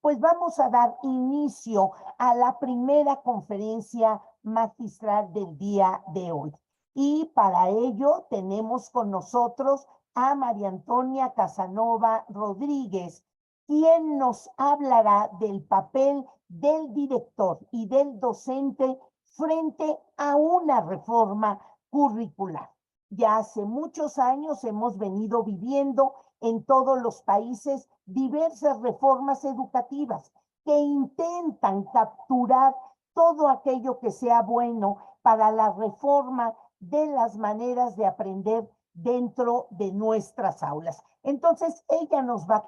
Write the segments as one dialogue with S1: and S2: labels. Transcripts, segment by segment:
S1: pues vamos a dar inicio a la primera conferencia magistral del día de hoy. Y para ello tenemos con nosotros a María Antonia Casanova Rodríguez, quien nos hablará del papel del director y del docente frente a una reforma curricular. Ya hace muchos años hemos venido viviendo en todos los países diversas reformas educativas que intentan capturar todo aquello que sea bueno para la reforma de las maneras de aprender dentro de nuestras aulas. Entonces, ella nos va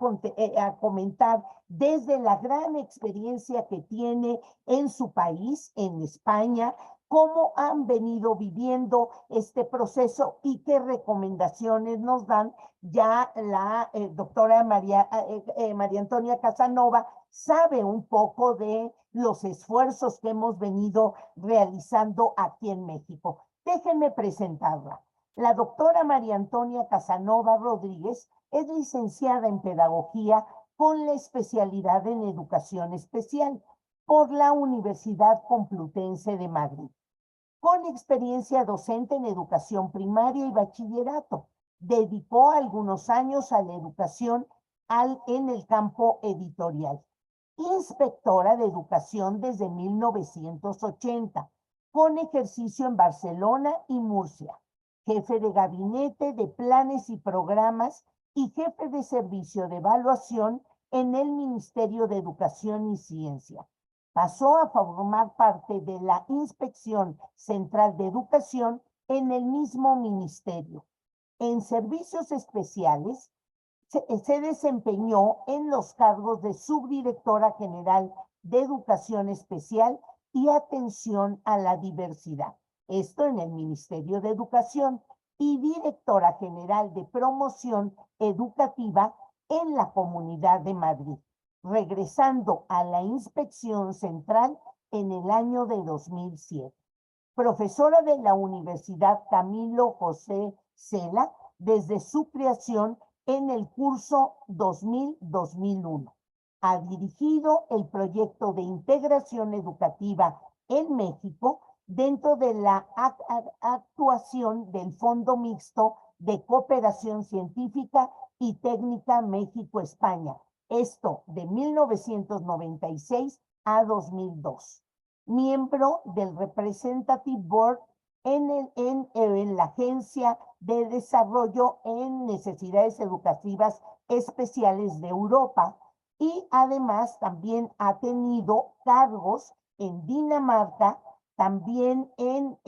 S1: a comentar desde la gran experiencia que tiene en su país, en España, cómo han venido viviendo este proceso y qué recomendaciones nos dan. Ya la doctora María Antonia Casanova sabe un poco de los esfuerzos que hemos venido realizando aquí en México. Déjenme presentarla. La doctora María Antonia Casanova Rodríguez es licenciada en Pedagogía con la especialidad en Educación Especial por la Universidad Complutense de Madrid, con experiencia docente en educación primaria y bachillerato. Dedicó algunos años a la educación en el campo editorial. Inspectora de educación desde 1980, con ejercicio en Barcelona y Murcia. Jefe de gabinete de planes y programas y jefe de servicio de evaluación en el Ministerio de Educación y Ciencia. Pasó a formar parte de la Inspección Central de Educación en el mismo ministerio. En servicios especiales, se desempeñó en los cargos de subdirectora general de Educación Especial y Atención a la Diversidad, esto en el Ministerio de Educación, y directora general de Promoción Educativa en la Comunidad de Madrid, regresando a la Inspección Central en el año de 2007. Profesora de la Universidad Camilo José Cela desde su creación en el curso 2000-2001. Ha dirigido el proyecto de integración educativa en México dentro de la actuación del Fondo Mixto de Cooperación Científica y Técnica México-España, esto de 1996 a 2002. Miembro del Representative Board en la Agencia de Desarrollo en Necesidades Educativas Especiales de Europa, y además también ha tenido cargos en Dinamarca, también en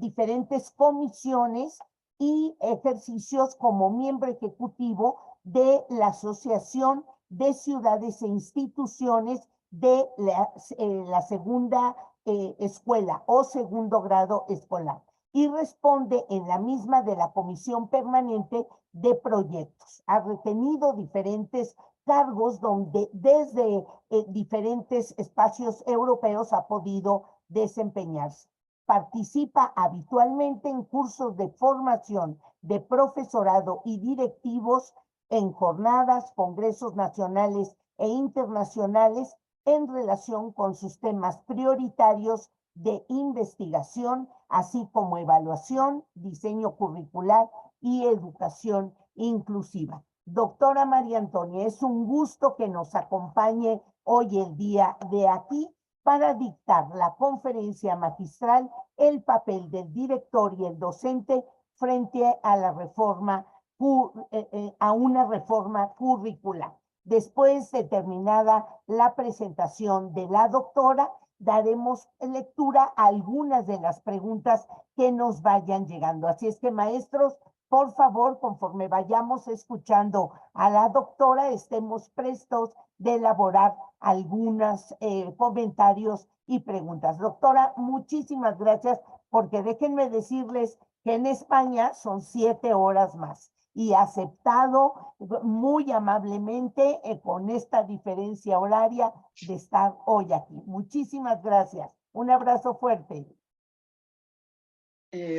S1: diferentes comisiones y ejercicios como miembro ejecutivo de la Asociación de Ciudades e Instituciones de la segunda escuela o segundo grado escolar, y responde en la misma de la Comisión Permanente de Proyectos. Ha retenido diferentes cargos donde desde diferentes espacios europeos ha podido desempeñarse. Participa habitualmente en cursos de formación de profesorado y directivos, en jornadas, congresos nacionales e internacionales en relación con sus temas prioritarios de investigación, así como evaluación, diseño curricular y educación inclusiva. Doctora María Antonia, es un gusto que nos acompañe hoy el día de aquí para dictar la conferencia magistral El papel del director y el docente frente a la reforma, a una reforma curricular. Después de terminada la presentación de la doctora, daremos lectura a algunas de las preguntas que nos vayan llegando. Así es que, maestros, por favor, conforme vayamos escuchando a la doctora, estemos prestos de elaborar algunos comentarios y preguntas. Doctora, muchísimas gracias, porque déjenme decirles que en España son 7 horas más y aceptado muy amablemente con esta diferencia horaria de estar hoy aquí. Muchísimas gracias. Un abrazo fuerte.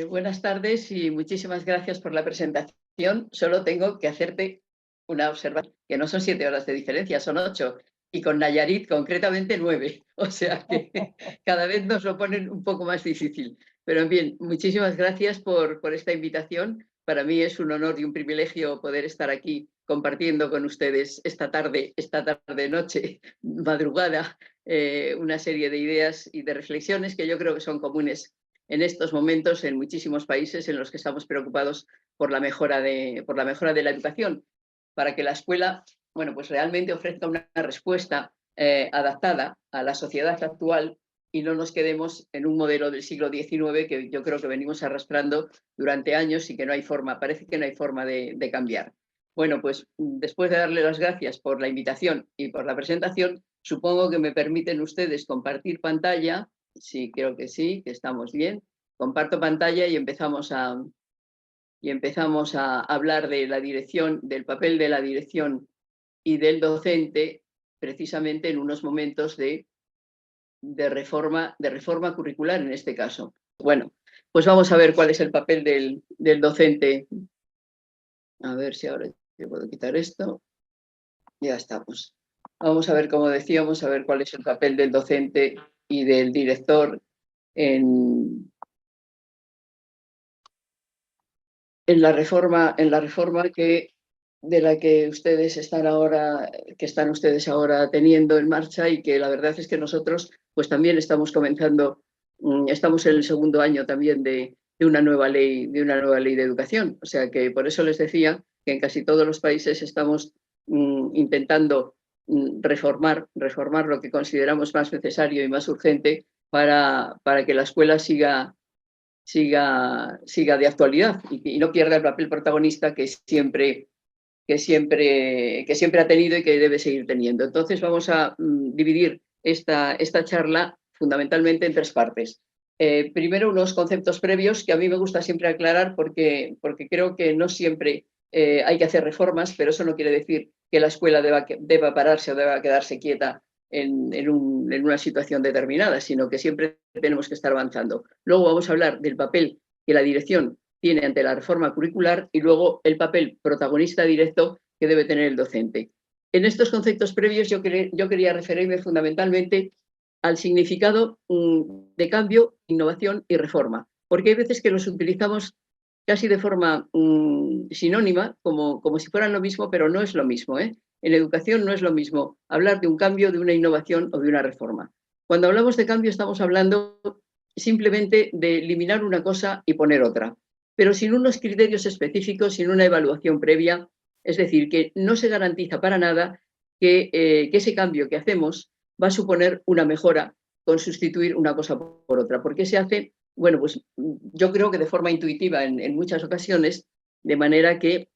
S2: Buenas tardes y muchísimas gracias por la presentación. Solo tengo que hacerte una observación, que no son 7 horas de diferencia, son 8, y con Nayarit concretamente 9, o sea que cada vez nos lo ponen un poco más difícil. Pero bien, muchísimas gracias por esta invitación. Para mí es un honor y un privilegio poder estar aquí compartiendo con ustedes esta tarde, noche, madrugada, una serie de ideas y de reflexiones que yo creo que son comunes en estos momentos en muchísimos países en los que estamos preocupados por la mejora de la educación, para que la escuela, bueno, pues realmente ofrezca una respuesta adaptada a la sociedad actual y no nos quedemos en un modelo del siglo XIX que yo creo que venimos arrastrando durante años y que no hay forma, parece que no hay forma de cambiar. Bueno, pues después de darle las gracias por la invitación y por la presentación, supongo que me permiten ustedes compartir pantalla. Sí, creo que sí, que estamos bien. Comparto pantalla y empezamos a hablar de la dirección, del papel de la dirección y del docente, precisamente en unos momentos de reforma curricular en este caso. Bueno, pues vamos a ver cuál es el papel del docente. A ver si ahora yo puedo quitar esto. Ya estamos. Vamos a ver, como decíamos, a ver cuál es el papel del docente y del director en la reforma de la que ustedes están ustedes ahora teniendo en marcha, y que la verdad es que nosotros pues también estamos comenzando, estamos en el segundo año también de una nueva ley de educación. O sea que por eso les decía que en casi todos los países estamos intentando reformar lo que consideramos más necesario y más urgente para que la escuela siga de actualidad y no pierda el papel protagonista que siempre ha tenido y que debe seguir teniendo. Entonces vamos a dividir esta charla fundamentalmente en 3 partes. Primero, unos conceptos previos que a mí me gusta siempre aclarar porque creo que no siempre hay que hacer reformas, pero eso no quiere decir que la escuela deba pararse o deba quedarse quieta en una situación determinada, sino que siempre tenemos que estar avanzando. Luego vamos a hablar del papel que la dirección tiene ante la reforma curricular y luego el papel protagonista directo que debe tener el docente. En estos conceptos previos yo quería referirme fundamentalmente al significado de cambio, innovación y reforma, porque hay veces que los utilizamos casi de forma sinónima, como si fueran lo mismo, pero no es lo mismo, ¿eh? En educación no es lo mismo hablar de un cambio, de una innovación o de una reforma. Cuando hablamos de cambio estamos hablando simplemente de eliminar una cosa y poner otra, pero sin unos criterios específicos, sin una evaluación previa. Es decir, que no se garantiza para nada que ese cambio que hacemos va a suponer una mejora con sustituir una cosa por otra. ¿Por qué se hace? Bueno, pues yo creo que de forma intuitiva en muchas ocasiones, de manera que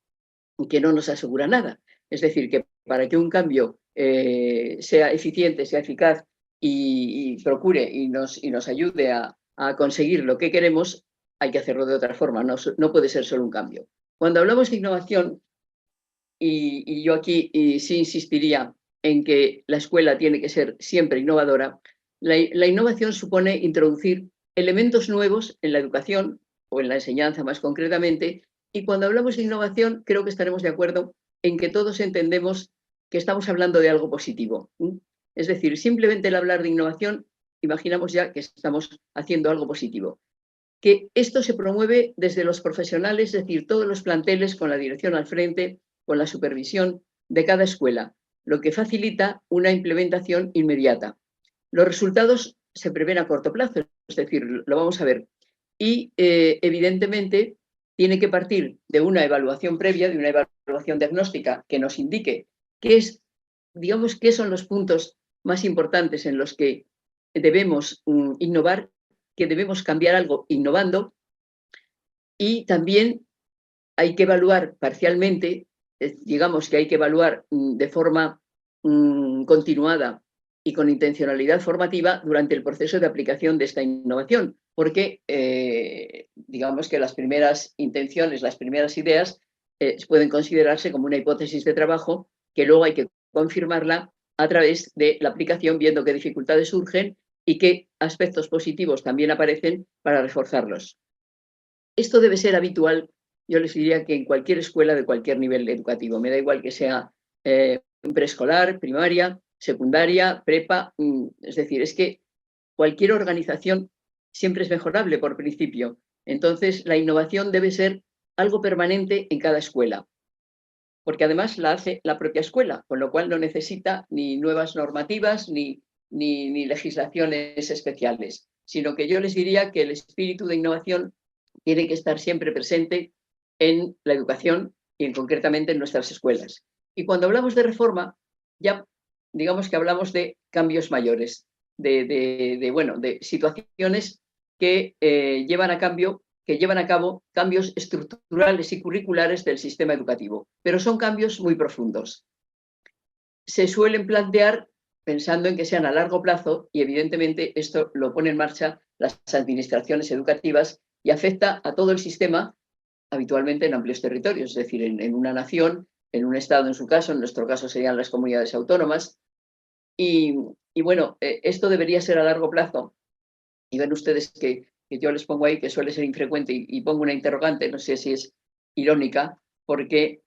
S2: no nos asegura nada. Es decir, que para que un cambio sea eficiente, sea eficaz y procure y nos ayude a conseguir lo que queremos, hay que hacerlo de otra forma, no puede ser solo un cambio. Cuando hablamos de innovación, y yo aquí sí insistiría en que la escuela tiene que ser siempre innovadora, la innovación supone introducir elementos nuevos en la educación o en la enseñanza más concretamente, y cuando hablamos de innovación creo que estaremos de acuerdo en que todos entendemos que estamos hablando de algo positivo. Es decir, simplemente el hablar de innovación, imaginamos ya que estamos haciendo algo positivo. Que esto se promueve desde los profesionales, es decir, todos los planteles con la dirección al frente, con la supervisión de cada escuela, lo que facilita una implementación inmediata. Los resultados se prevén a corto plazo, es decir, lo vamos a ver. Y evidentemente tiene que partir de una evaluación previa, de una evaluación diagnóstica que nos indique qué son los puntos más importantes en los que debemos innovar, que debemos cambiar algo innovando, y también hay que evaluar parcialmente, digamos que hay que evaluar de forma continuada y con intencionalidad formativa durante el proceso de aplicación de esta innovación, porque digamos que las primeras intenciones, las primeras ideas pueden considerarse como una hipótesis de trabajo que luego hay que confirmarla a través de la aplicación, viendo qué dificultades surgen y qué aspectos positivos también aparecen para reforzarlos. Esto debe ser habitual yo les diría que en cualquier escuela de cualquier nivel educativo, me da igual que sea preescolar, primaria, secundaria, prepa, es decir, es que cualquier organización siempre es mejorable por principio. Entonces, la innovación debe ser algo permanente en cada escuela, porque además la hace la propia escuela, con lo cual no necesita ni nuevas normativas ni legislaciones especiales, sino que yo les diría que el espíritu de innovación tiene que estar siempre presente en la educación y concretamente en nuestras escuelas. Y cuando hablamos de reforma, ya digamos que hablamos de cambios mayores, de situaciones que llevan a cabo cambios estructurales y curriculares del sistema educativo, pero son cambios muy profundos. Se suelen plantear pensando en que sean a largo plazo y evidentemente esto lo pone en marcha las administraciones educativas y afecta a todo el sistema habitualmente en amplios territorios, es decir, en una nación, en un estado en su caso, en nuestro caso serían las comunidades autónomas. Y bueno, esto debería ser a largo plazo. Y ven ustedes que yo les pongo ahí que suele ser infrecuente y pongo una interrogante, no sé si es irónica, porque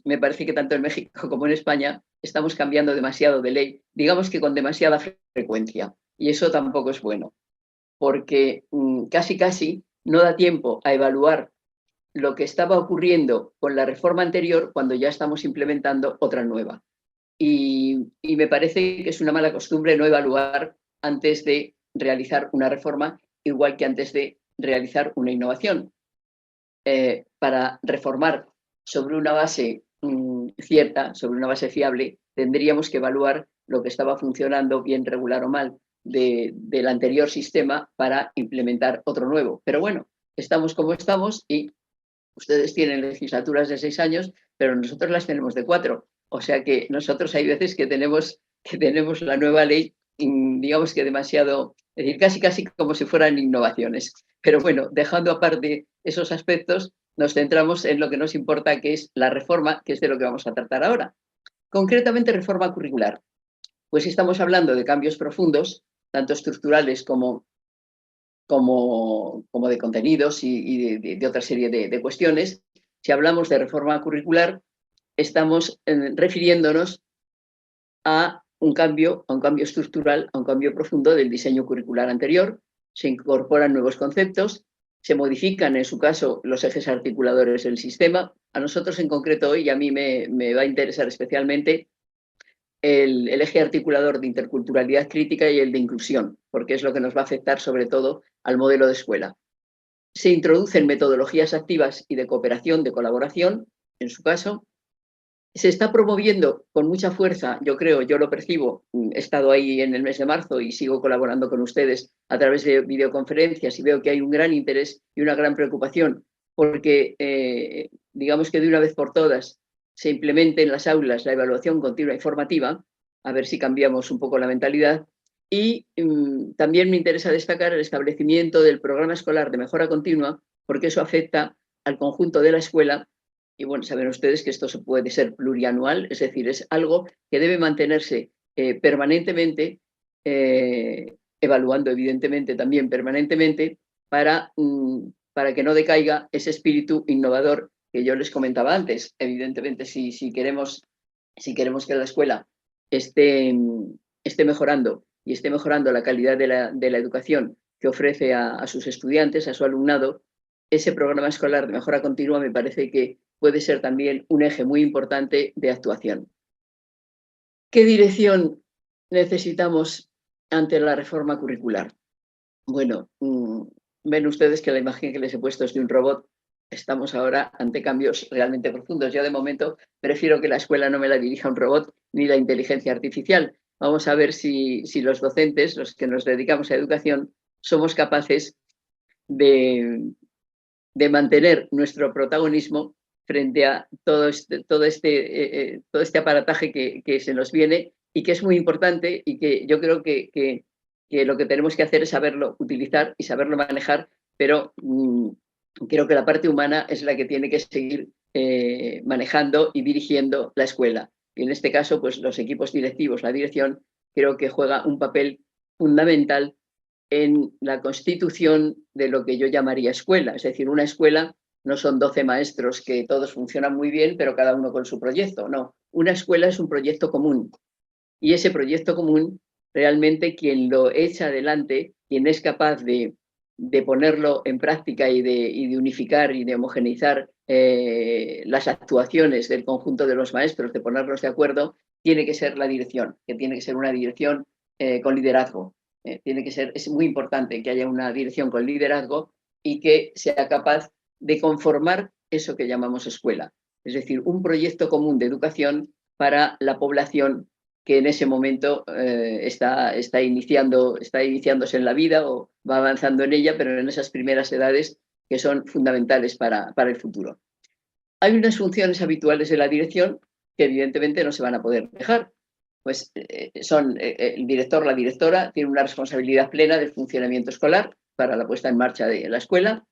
S2: me parece que tanto en México como en España estamos cambiando demasiado de ley, digamos que con demasiada frecuencia. Y eso tampoco es bueno, porque casi no da tiempo a evaluar lo que estaba ocurriendo con la reforma anterior cuando ya estamos implementando otra nueva. Y me parece que es una mala costumbre no evaluar antes de realizar una reforma, igual que antes de realizar una innovación. Para reformar sobre una base cierta, sobre una base fiable, tendríamos que evaluar lo que estaba funcionando bien, regular o mal del anterior sistema para implementar otro nuevo. Pero bueno, estamos como estamos y ustedes tienen legislaturas de 6 años, pero nosotros las tenemos de 4. O sea que nosotros hay veces que tenemos la nueva ley, digamos que demasiado, es decir, casi como si fueran innovaciones. Pero bueno, dejando aparte esos aspectos, nos centramos en lo que nos importa, que es la reforma, que es de lo que vamos a tratar ahora. Concretamente, reforma curricular. Pues estamos hablando de cambios profundos, tanto estructurales como de contenidos y de otra serie de cuestiones. Si hablamos de reforma curricular, estamos refiriéndonos a un cambio estructural, a un cambio profundo del diseño curricular anterior. Se incorporan nuevos conceptos, se modifican, en su caso, los ejes articuladores del sistema. A nosotros en concreto hoy, y a mí me va a interesar especialmente, el eje articulador de interculturalidad crítica y el de inclusión, porque es lo que nos va a afectar sobre todo al modelo de escuela. Se introducen metodologías activas y de cooperación, de colaboración, en su caso. Se está promoviendo con mucha fuerza, yo creo, yo lo percibo, he estado ahí en el mes de marzo y sigo colaborando con ustedes a través de videoconferencias y veo que hay un gran interés y una gran preocupación porque, digamos que de una vez por todas, se implemente en las aulas la evaluación continua y formativa, a ver si cambiamos un poco la mentalidad. Y también me interesa destacar el establecimiento del programa escolar de mejora continua, porque eso afecta al conjunto de la escuela. Y bueno, saben ustedes que esto puede ser plurianual, es decir, es algo que debe mantenerse permanentemente, evaluando evidentemente también permanentemente, para que no decaiga ese espíritu innovador que yo les comentaba antes. Evidentemente, si queremos que la escuela esté mejorando y esté mejorando la calidad de la educación que ofrece a sus estudiantes, a su alumnado, ese programa escolar de mejora continua me parece que puede ser también un eje muy importante de actuación. ¿Qué dirección necesitamos ante la reforma curricular? Bueno, ven ustedes que la imagen que les he puesto es de un robot. Estamos ahora ante cambios realmente profundos. Yo de momento prefiero que la escuela no me la dirija un robot ni la inteligencia artificial. Vamos a ver si los docentes, los que nos dedicamos a educación, somos capaces de mantener nuestro protagonismo frente a todo este aparataje que se nos viene y que es muy importante y que yo creo que lo que tenemos que hacer es saberlo utilizar y saberlo manejar, pero creo que la parte humana es la que tiene que seguir manejando y dirigiendo la escuela. Y en este caso, pues los equipos directivos, la dirección, creo que juega un papel fundamental en la constitución de lo que yo llamaría escuela, es decir, una escuela no son 12 maestros que todos funcionan muy bien, pero cada uno con su proyecto. No, una escuela es un proyecto común. Y ese proyecto común, realmente quien lo echa adelante, quien es capaz de ponerlo en práctica y de unificar y de homogeneizar las actuaciones del conjunto de los maestros, de ponerlos de acuerdo, tiene que ser la dirección, que tiene que ser una dirección con liderazgo. Es muy importante que haya una dirección con liderazgo y que sea capaz de conformar eso que llamamos escuela. Es decir, un proyecto común de educación para la población que en ese momento está iniciándose en la vida o va avanzando en ella, pero en esas primeras edades que son fundamentales para el futuro. Hay unas funciones habituales de la dirección que evidentemente no se van a poder dejar. Pues son el director, la directora, tiene una responsabilidad plena del funcionamiento escolar para la puesta en marcha de la escuela.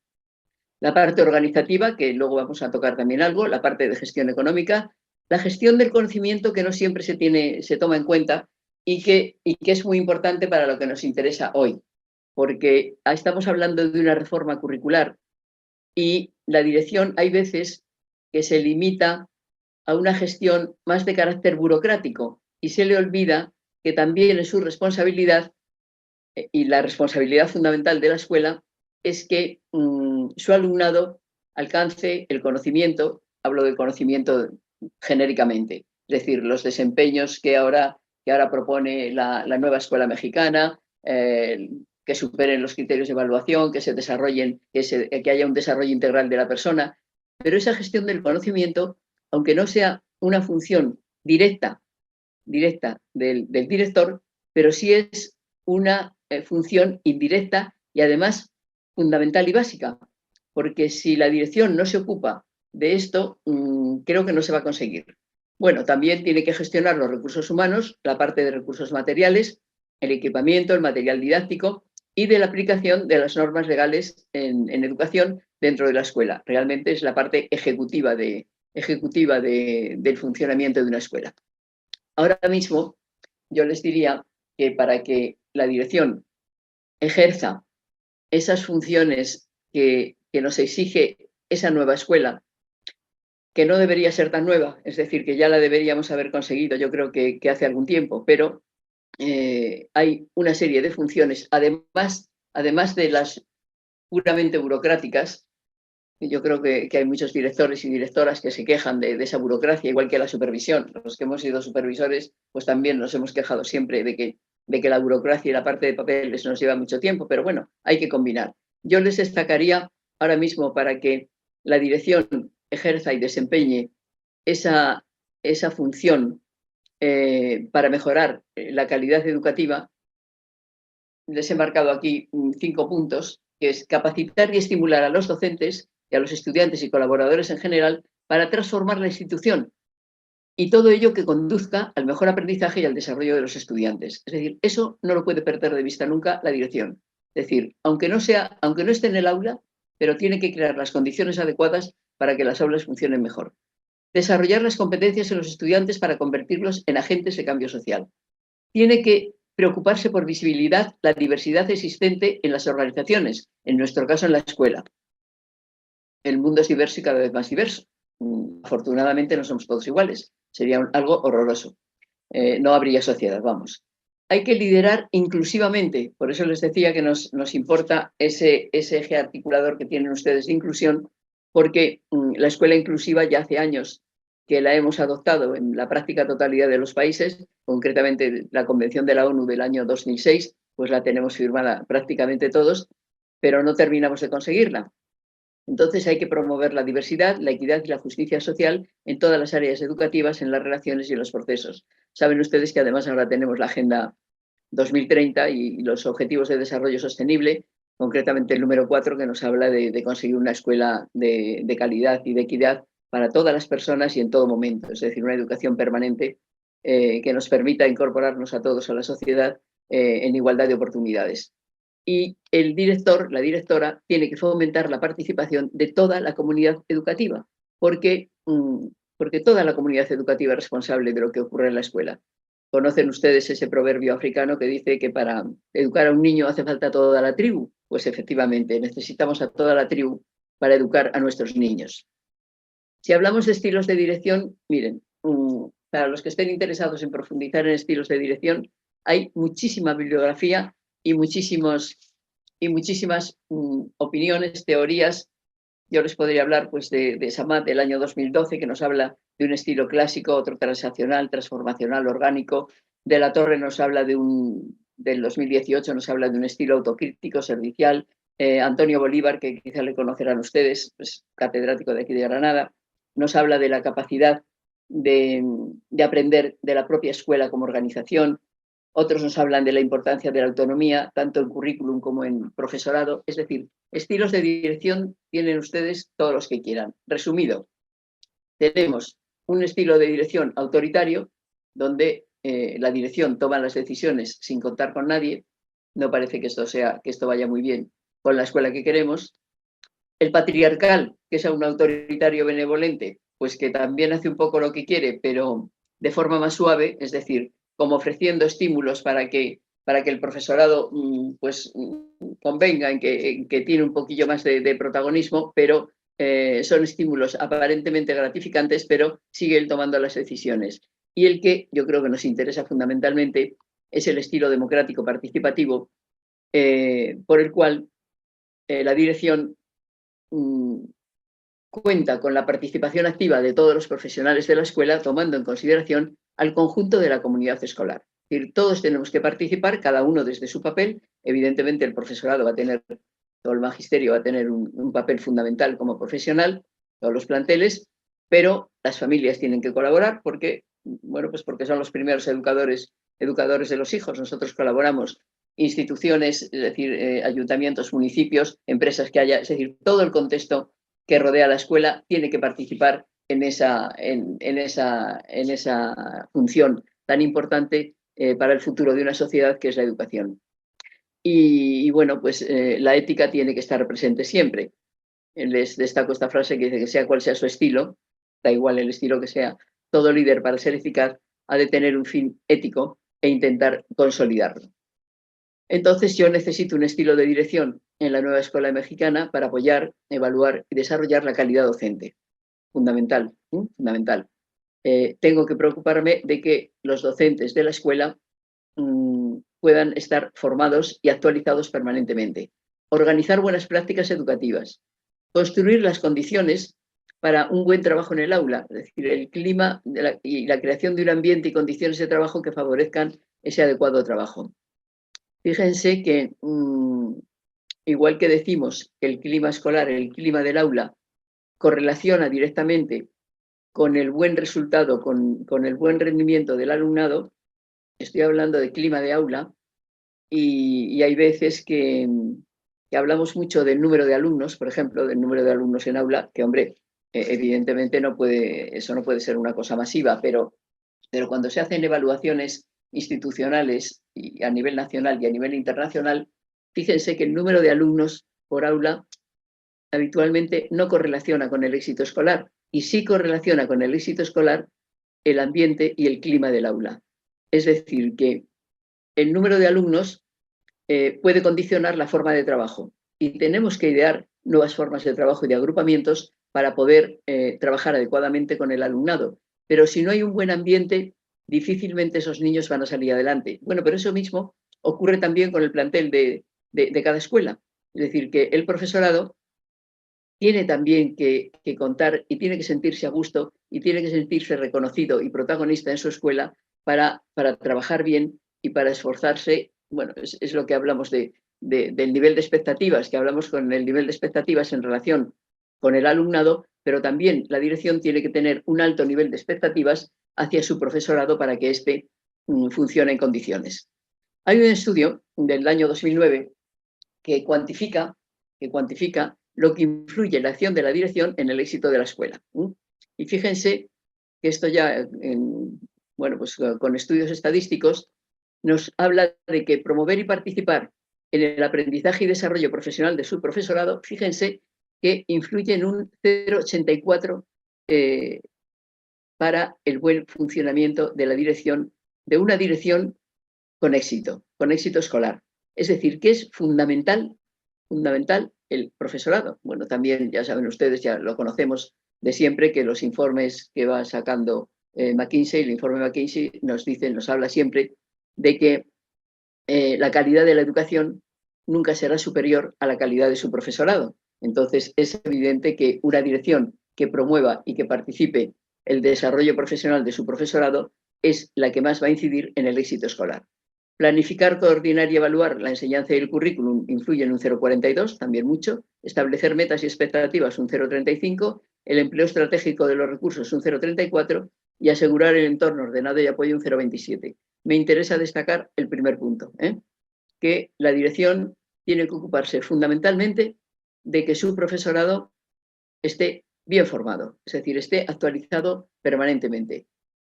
S2: La parte organizativa, que luego vamos a tocar también algo, la parte de gestión económica, la gestión del conocimiento, que no siempre se toma en cuenta y que es muy importante para lo que nos interesa hoy, porque estamos hablando de una reforma curricular y la dirección hay veces que se limita a una gestión más de carácter burocrático y se le olvida que también es su responsabilidad y la responsabilidad fundamental de la escuela es que su alumnado alcance el conocimiento, hablo del conocimiento genéricamente, es decir, los desempeños que ahora propone la nueva escuela mexicana, que superen los criterios de evaluación, que se desarrollen, que haya un desarrollo integral de la persona, pero esa gestión del conocimiento, aunque no sea una función directa del director, pero sí es una función indirecta y además fundamental y básica, porque si la dirección no se ocupa de esto, creo que no se va a conseguir. Bueno, también tiene que gestionar los recursos humanos, la parte de recursos materiales, el equipamiento, el material didáctico y de la aplicación de las normas legales en educación dentro de la escuela. Realmente es la parte ejecutiva del funcionamiento de una escuela. Ahora mismo, yo les diría que para que la dirección ejerza esas funciones que nos exige esa nueva escuela, que no debería ser tan nueva, es decir, que ya la deberíamos haber conseguido, yo creo que hace algún tiempo, pero hay una serie de funciones, además de las puramente burocráticas. Yo creo que hay muchos directores y directoras que se quejan de esa burocracia, igual que la supervisión. Los que hemos sido supervisores, pues también nos hemos quejado siempre de que la burocracia y la parte de papeles nos lleva mucho tiempo, pero bueno, hay que combinar. Yo les destacaría ahora mismo para que la dirección ejerza y desempeñe esa función para mejorar la calidad educativa. Les he marcado aquí 5 puntos, que es capacitar y estimular a los docentes y a los estudiantes y colaboradores en general para transformar la institución y todo ello que conduzca al mejor aprendizaje y al desarrollo de los estudiantes. Es decir, eso no lo puede perder de vista nunca la dirección. Es decir, aunque no esté en el aula, pero tiene que crear las condiciones adecuadas para que las aulas funcionen mejor. Desarrollar las competencias en los estudiantes para convertirlos en agentes de cambio social. Tiene que preocuparse por visibilidad la diversidad existente en las organizaciones, en nuestro caso en la escuela. El mundo es diverso y cada vez más diverso. Afortunadamente no somos todos iguales. Sería algo horroroso. No habría sociedad, vamos. Hay que liderar inclusivamente. Por eso les decía que nos importa ese eje articulador que tienen ustedes de inclusión, porque la escuela inclusiva ya hace años que la hemos adoptado en la práctica totalidad de los países, concretamente la Convención de la ONU del año 2006, pues la tenemos firmada prácticamente todos, pero no terminamos de conseguirla. Entonces hay que promover la diversidad, la equidad y la justicia social en todas las áreas educativas, en las relaciones y en los procesos. Saben ustedes que además ahora tenemos la Agenda 2030 y los Objetivos de Desarrollo Sostenible, concretamente el número 4, que nos habla de conseguir una escuela de calidad y de equidad para todas las personas y en todo momento. Es decir, una educación permanente que nos permita incorporarnos a todos a la sociedad en igualdad de oportunidades. Y el director, la directora, tiene que fomentar la participación de toda la comunidad educativa, porque toda la comunidad educativa es responsable de lo que ocurre en la escuela. ¿Conocen ustedes ese proverbio africano que dice que para educar a un niño hace falta toda la tribu? Pues efectivamente, necesitamos a toda la tribu para educar a nuestros niños. Si hablamos de estilos de dirección, miren, para los que estén interesados en profundizar en estilos de dirección, hay muchísima bibliografía y muchísimas opiniones, teorías. Yo les podría hablar pues, de Samat del año 2012, que nos habla de un estilo clásico, otro transaccional, transformacional, orgánico. De la Torre nos habla del 2018, nos habla de un estilo autocrítico, servicial. Antonio Bolívar, que quizá le conocerán ustedes, pues, catedrático de aquí de Granada, nos habla de la capacidad de aprender de la propia escuela como organización. Otros nos hablan de la importancia de la autonomía, tanto en currículum como en profesorado. Es decir, estilos de dirección tienen ustedes todos los que quieran. Resumido, tenemos un estilo de dirección autoritario, donde la dirección toma las decisiones sin contar con nadie. No parece que esto vaya muy bien con la escuela que queremos. El patriarcal, que es un autoritario benevolente, pues que también hace un poco lo que quiere, pero de forma más suave, es decir, como ofreciendo estímulos para que el profesorado pues, convenga en que tiene un poquillo más de protagonismo, pero son estímulos aparentemente gratificantes, pero sigue él tomando las decisiones. Y el que yo creo que nos interesa fundamentalmente es el estilo democrático participativo, por el cual la dirección cuenta con la participación activa de todos los profesionales de la escuela, tomando en consideración al conjunto de la comunidad escolar. Es decir, todos tenemos que participar, cada uno desde su papel. Evidentemente, el profesorado va a tener, todo el magisterio va a tener un papel fundamental como profesional, todos los planteles, pero las familias tienen que colaborar porque, bueno, pues porque son los primeros educadores de los hijos. Nosotros colaboramos instituciones, es decir, ayuntamientos, municipios, empresas que haya, es decir, todo el contexto que rodea la escuela tiene que participar en esa función tan importante para el futuro de una sociedad, que es la educación. Y bueno, pues la ética tiene que estar presente siempre. Les destaco esta frase que dice que sea cual sea su estilo, da igual el estilo que sea, todo líder, para ser eficaz, ha de tener un fin ético e intentar consolidarlo. Entonces yo necesito un estilo de dirección en la nueva escuela mexicana para apoyar, evaluar y desarrollar la calidad docente. Fundamental, fundamental. Tengo que preocuparme de que los docentes de la escuela puedan estar formados y actualizados permanentemente. Organizar buenas prácticas educativas. Construir las condiciones para un buen trabajo en el aula, es decir, el clima y la creación de un ambiente y condiciones de trabajo que favorezcan ese adecuado trabajo. Fíjense que, igual que decimos que el clima escolar, el clima del aula, correlaciona directamente con el buen resultado, con el buen rendimiento del alumnado, estoy hablando de clima de aula, y hay veces que hablamos mucho del número de alumnos, por ejemplo, del número de alumnos en aula, que, hombre, evidentemente eso no puede ser una cosa masiva, pero cuando se hacen evaluaciones institucionales y a nivel nacional y a nivel internacional, fíjense que el número de alumnos por aula habitualmente no correlaciona con el éxito escolar, y sí correlaciona con el éxito escolar el ambiente y el clima del aula. Es decir, que el número de alumnos puede condicionar la forma de trabajo, y tenemos que idear nuevas formas de trabajo y de agrupamientos para poder trabajar adecuadamente con el alumnado. Pero si no hay un buen ambiente, difícilmente esos niños van a salir adelante. Bueno, pero eso mismo ocurre también con el plantel de cada escuela. Es decir, que el profesorado tiene también que contar y tiene que sentirse a gusto y tiene que sentirse reconocido y protagonista en su escuela para trabajar bien y para esforzarse. Bueno, es lo que hablamos del nivel de expectativas, que hablamos con el nivel de expectativas en relación con el alumnado, pero también la dirección tiene que tener un alto nivel de expectativas hacia su profesorado para que éste funcione en condiciones. Hay un estudio del año 2009 que cuantifica lo que influye en la acción de la dirección en el éxito de la escuela. Y fíjense que esto ya, bueno, pues con estudios estadísticos, nos habla de que promover y participar en el aprendizaje y desarrollo profesional de su profesorado, fíjense que influye en un 0,84 para el buen funcionamiento de la dirección, de una dirección con éxito escolar. Es decir, que es fundamental fundamental, el profesorado. Bueno, también ya saben ustedes, ya lo conocemos de siempre, que los informes que va sacando McKinsey, el informe McKinsey nos habla siempre de que la calidad de la educación nunca será superior a la calidad de su profesorado. Entonces, es evidente que una dirección que promueva y que participe el desarrollo profesional de su profesorado es la que más va a incidir en el éxito escolar. Planificar, coordinar y evaluar la enseñanza y el currículum influye en un 0,42, también mucho. Establecer metas y expectativas, un 0,35. El empleo estratégico de los recursos, un 0,34. Y asegurar el entorno ordenado y apoyo, un 0,27. Me interesa destacar el primer punto, que la dirección tiene que ocuparse fundamentalmente de que su profesorado esté bien formado, es decir, esté actualizado permanentemente.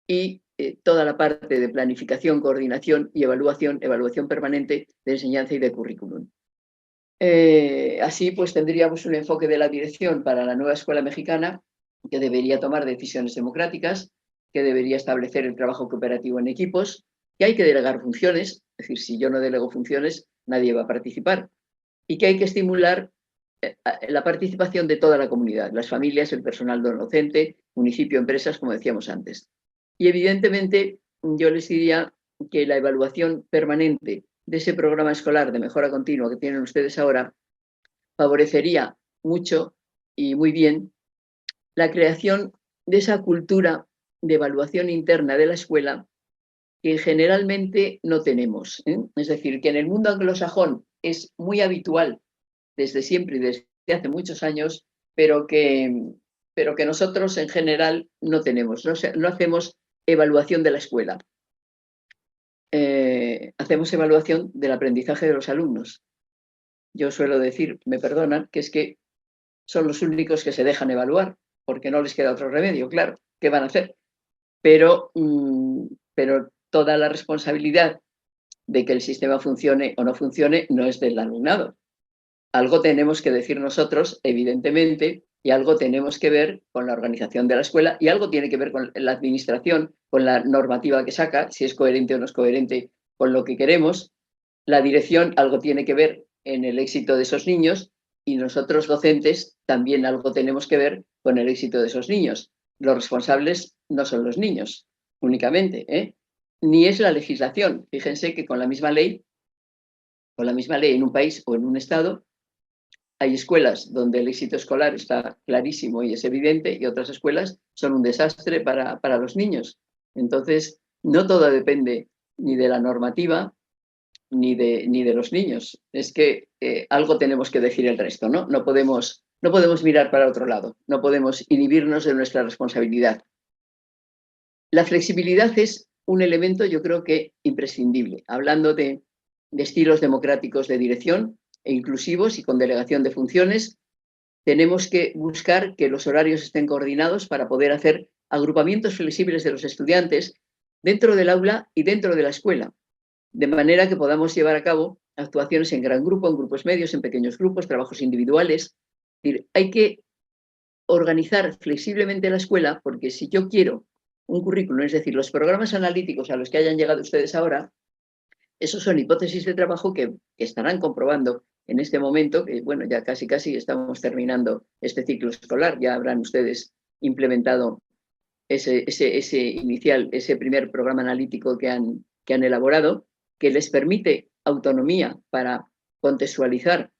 S2: Y toda la parte de planificación, coordinación y evaluación permanente de enseñanza y de currículum. Así pues tendríamos un enfoque de la dirección para la nueva escuela mexicana que debería tomar decisiones democráticas, que debería establecer el trabajo cooperativo en equipos, que hay que delegar funciones, es decir, si yo no delego funciones, nadie va a participar, y que hay que estimular la participación de toda la comunidad, las familias, el personal docente, municipio, empresas, como decíamos antes. Y evidentemente yo les diría que la evaluación permanente de ese programa escolar de mejora continua que tienen ustedes ahora favorecería mucho y muy bien la creación de esa cultura de evaluación interna de la escuela que generalmente no tenemos. Es decir, que en el mundo anglosajón es muy habitual desde siempre y desde hace muchos años, pero que nosotros en general no tenemos, no hacemos evaluación de la escuela. Hacemos evaluación del aprendizaje de los alumnos. Yo suelo decir, me perdonan, que es que son los únicos que se dejan evaluar, porque no les queda otro remedio, claro, ¿qué van a hacer? Pero toda la responsabilidad de que el sistema funcione o no funcione no es del alumnado. Algo tenemos que decir nosotros, evidentemente, y algo tenemos que ver con la organización de la escuela y algo tiene que ver con la administración, con la normativa que saca, si es coherente o no es coherente con lo que queremos. La dirección algo tiene que ver en el éxito de esos niños y nosotros docentes también algo tenemos que ver con el éxito de esos niños. Los responsables no son los niños únicamente, ni es la legislación. Fíjense que con la misma ley en un país o en un estado, hay escuelas donde el éxito escolar está clarísimo y es evidente y otras escuelas son un desastre para los niños. Entonces, no todo depende ni de la normativa ni de los niños. Es que algo tenemos que decir el resto, ¿no? No podemos mirar para otro lado, no podemos inhibirnos de nuestra responsabilidad. La flexibilidad es un elemento, yo creo que imprescindible. Hablando de estilos democráticos de dirección e inclusivos y con delegación de funciones, tenemos que buscar que los horarios estén coordinados para poder hacer agrupamientos flexibles de los estudiantes dentro del aula y dentro de la escuela, de manera que podamos llevar a cabo actuaciones en gran grupo, en grupos medios, en pequeños grupos, trabajos individuales. Es decir, hay que organizar flexiblemente la escuela, porque si yo quiero un currículum, es decir, los programas analíticos a los que hayan llegado ustedes ahora, esos son hipótesis de trabajo que estarán comprobando en este momento, que bueno, ya casi estamos terminando este ciclo escolar, ya habrán ustedes implementado ese inicial, ese primer programa analítico que han elaborado, que les permite autonomía para contextualizar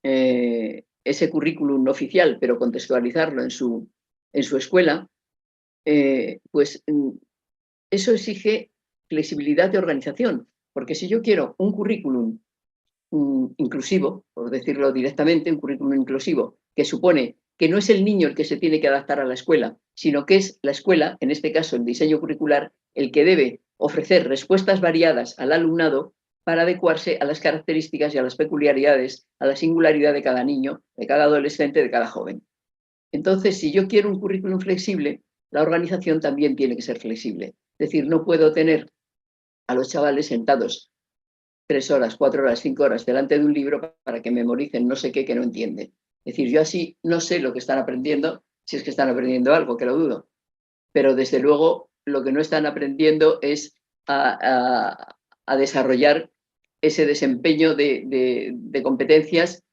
S2: ese currículum oficial, pero contextualizarlo en su escuela, pues eso exige flexibilidad de organización, porque si yo quiero un currículum inclusivo, por decirlo directamente, un currículum inclusivo, que supone que no es el niño el que se tiene que adaptar a la escuela, sino que es la escuela, en este caso el diseño curricular, el que debe ofrecer respuestas variadas al alumnado para adecuarse a las características y a las peculiaridades, a la singularidad de cada niño, de cada adolescente, de cada joven. Entonces, si yo quiero un currículum flexible, la organización también tiene que ser flexible. Es decir, no puedo tener a los chavales sentados 3 horas, 4 horas, 5 horas delante de un libro para que memoricen no sé qué que no entienden. Es decir, yo así no sé lo que están aprendiendo, si es que están aprendiendo algo, que lo dudo. Pero desde luego lo que no están aprendiendo es a desarrollar ese desempeño de competencias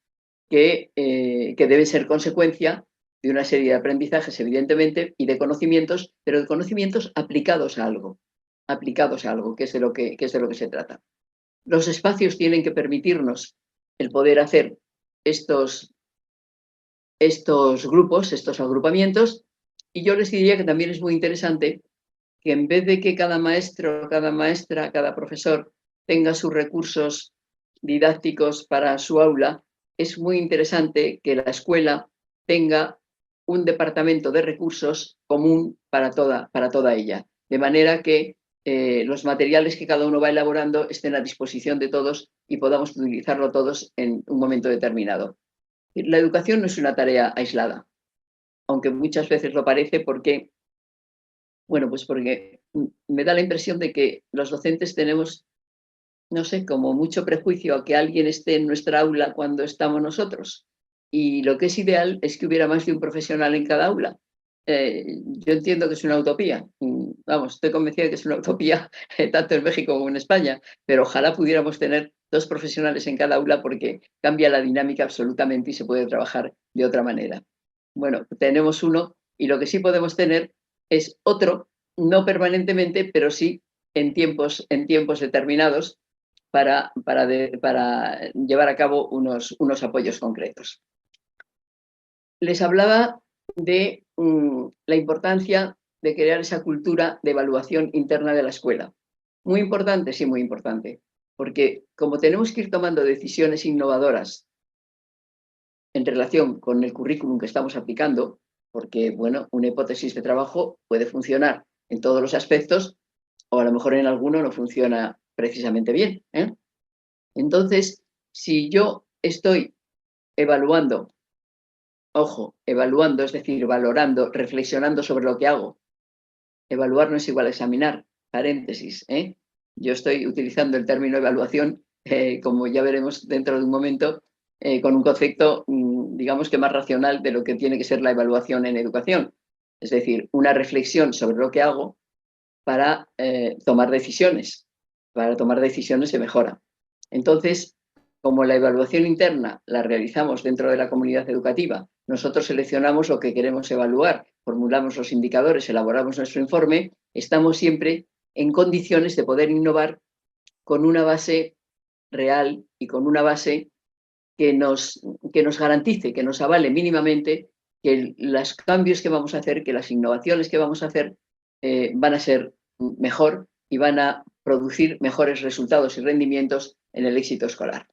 S2: que deben ser consecuencia de una serie de aprendizajes, evidentemente, y de conocimientos, pero de conocimientos aplicados a algo, que es de lo que se trata. Los espacios tienen que permitirnos el poder hacer estos grupos, estos agrupamientos, y yo les diría que también es muy interesante que en vez de que cada maestro, cada maestra, cada profesor tenga sus recursos didácticos para su aula, es muy interesante que la escuela tenga un departamento de recursos común para toda ella, de manera que los materiales que cada uno va elaborando estén a disposición de todos y podamos utilizarlo todos en un momento determinado. La educación no es una tarea aislada, aunque muchas veces lo parece porque, bueno, pues porque me da la impresión de que los docentes tenemos, no sé, como mucho prejuicio a que alguien esté en nuestra aula cuando estamos nosotros. Y lo que es ideal es que hubiera más de un profesional en cada aula. Yo entiendo que es una utopía. Vamos, estoy convencida de que es una utopía tanto en México como en España, pero ojalá pudiéramos tener 2 profesionales en cada aula porque cambia la dinámica absolutamente y se puede trabajar de otra manera. Bueno, tenemos uno y lo que sí podemos tener es otro, no permanentemente, pero sí en tiempos determinados para llevar a cabo unos apoyos concretos. Les hablaba de la importancia de crear esa cultura de evaluación interna de la escuela. Muy importante, sí, muy importante, porque como tenemos que ir tomando decisiones innovadoras en relación con el currículum que estamos aplicando, porque, bueno, una hipótesis de trabajo puede funcionar en todos los aspectos o a lo mejor en alguno no funciona precisamente bien, ¿eh? Entonces, si yo estoy evaluando, ojo, evaluando, es decir, valorando, reflexionando sobre lo que hago, evaluar no es igual a examinar, paréntesis, ¿eh? Yo estoy utilizando el término evaluación, como ya veremos dentro de un momento, con un concepto, digamos que más racional de lo que tiene que ser la evaluación en educación. Es decir, una reflexión sobre lo que hago para tomar decisiones. Para tomar decisiones se mejora. Entonces, como la evaluación interna la realizamos dentro de la comunidad educativa, nosotros seleccionamos lo que queremos evaluar, formulamos los indicadores, elaboramos nuestro informe, estamos siempre en condiciones de poder innovar con una base real y con una base que nos garantice, que nos avale mínimamente que los cambios que vamos a hacer, que las innovaciones que vamos a hacer van a ser mejor y van a producir mejores resultados y rendimientos en el éxito escolar.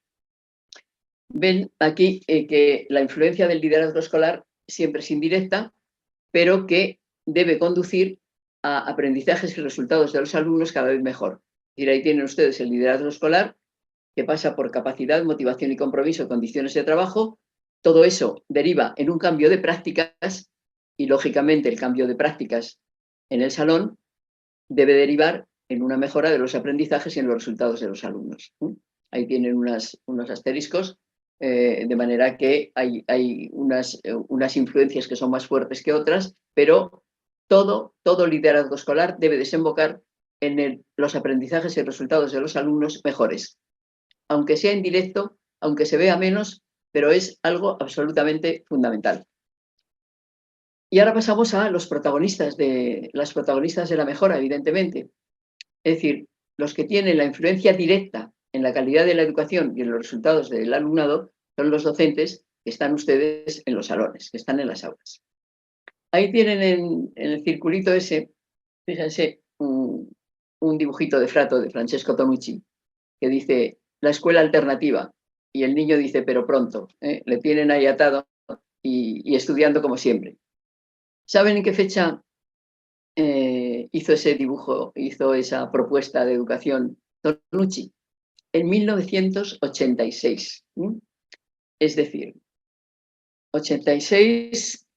S2: Ven aquí que la influencia del liderazgo escolar siempre es indirecta, pero que debe conducir a aprendizajes y resultados de los alumnos cada vez mejor. Y ahí tienen ustedes el liderazgo escolar, que pasa por capacidad, motivación y compromiso, condiciones de trabajo. Todo eso deriva en un cambio de prácticas y, lógicamente, el cambio de prácticas en el salón debe derivar en una mejora de los aprendizajes y en los resultados de los alumnos. Ahí tienen unos asteriscos, de manera que hay unas influencias que son más fuertes que otras, pero todo liderazgo escolar debe desembocar en los aprendizajes y resultados de los alumnos mejores. Aunque sea indirecto, aunque se vea menos, pero es algo absolutamente fundamental. Y ahora pasamos a las protagonistas de la mejora, evidentemente. Es decir, los que tienen la influencia directa en la calidad de la educación y en los resultados del alumnado son los docentes que están ustedes en los salones, que están en las aulas. Ahí tienen en el circulito ese, fíjense, un dibujito de Frato de Francesco Tonucci, que dice la escuela alternativa, y el niño dice, pero pronto, le tienen ahí atado y estudiando como siempre. ¿Saben en qué fecha hizo ese dibujo, hizo esa propuesta de educación Tonucci? En 1986. Es decir, 86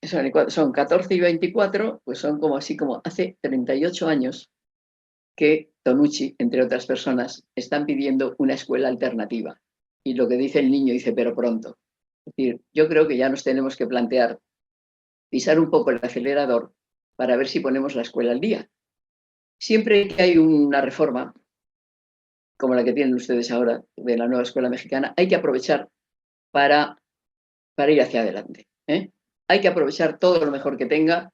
S2: son 14 y 24, pues son como así como hace 38 años que Tonucci, entre otras personas, están pidiendo una escuela alternativa. Y lo que dice el niño dice, pero pronto. Es decir, yo creo que ya nos tenemos que plantear pisar un poco el acelerador para ver si ponemos la escuela al día. Siempre que hay una reforma, como la que tienen ustedes ahora de la nueva escuela mexicana, hay que aprovechar para para ir hacia adelante. Hay que aprovechar todo lo mejor que tenga.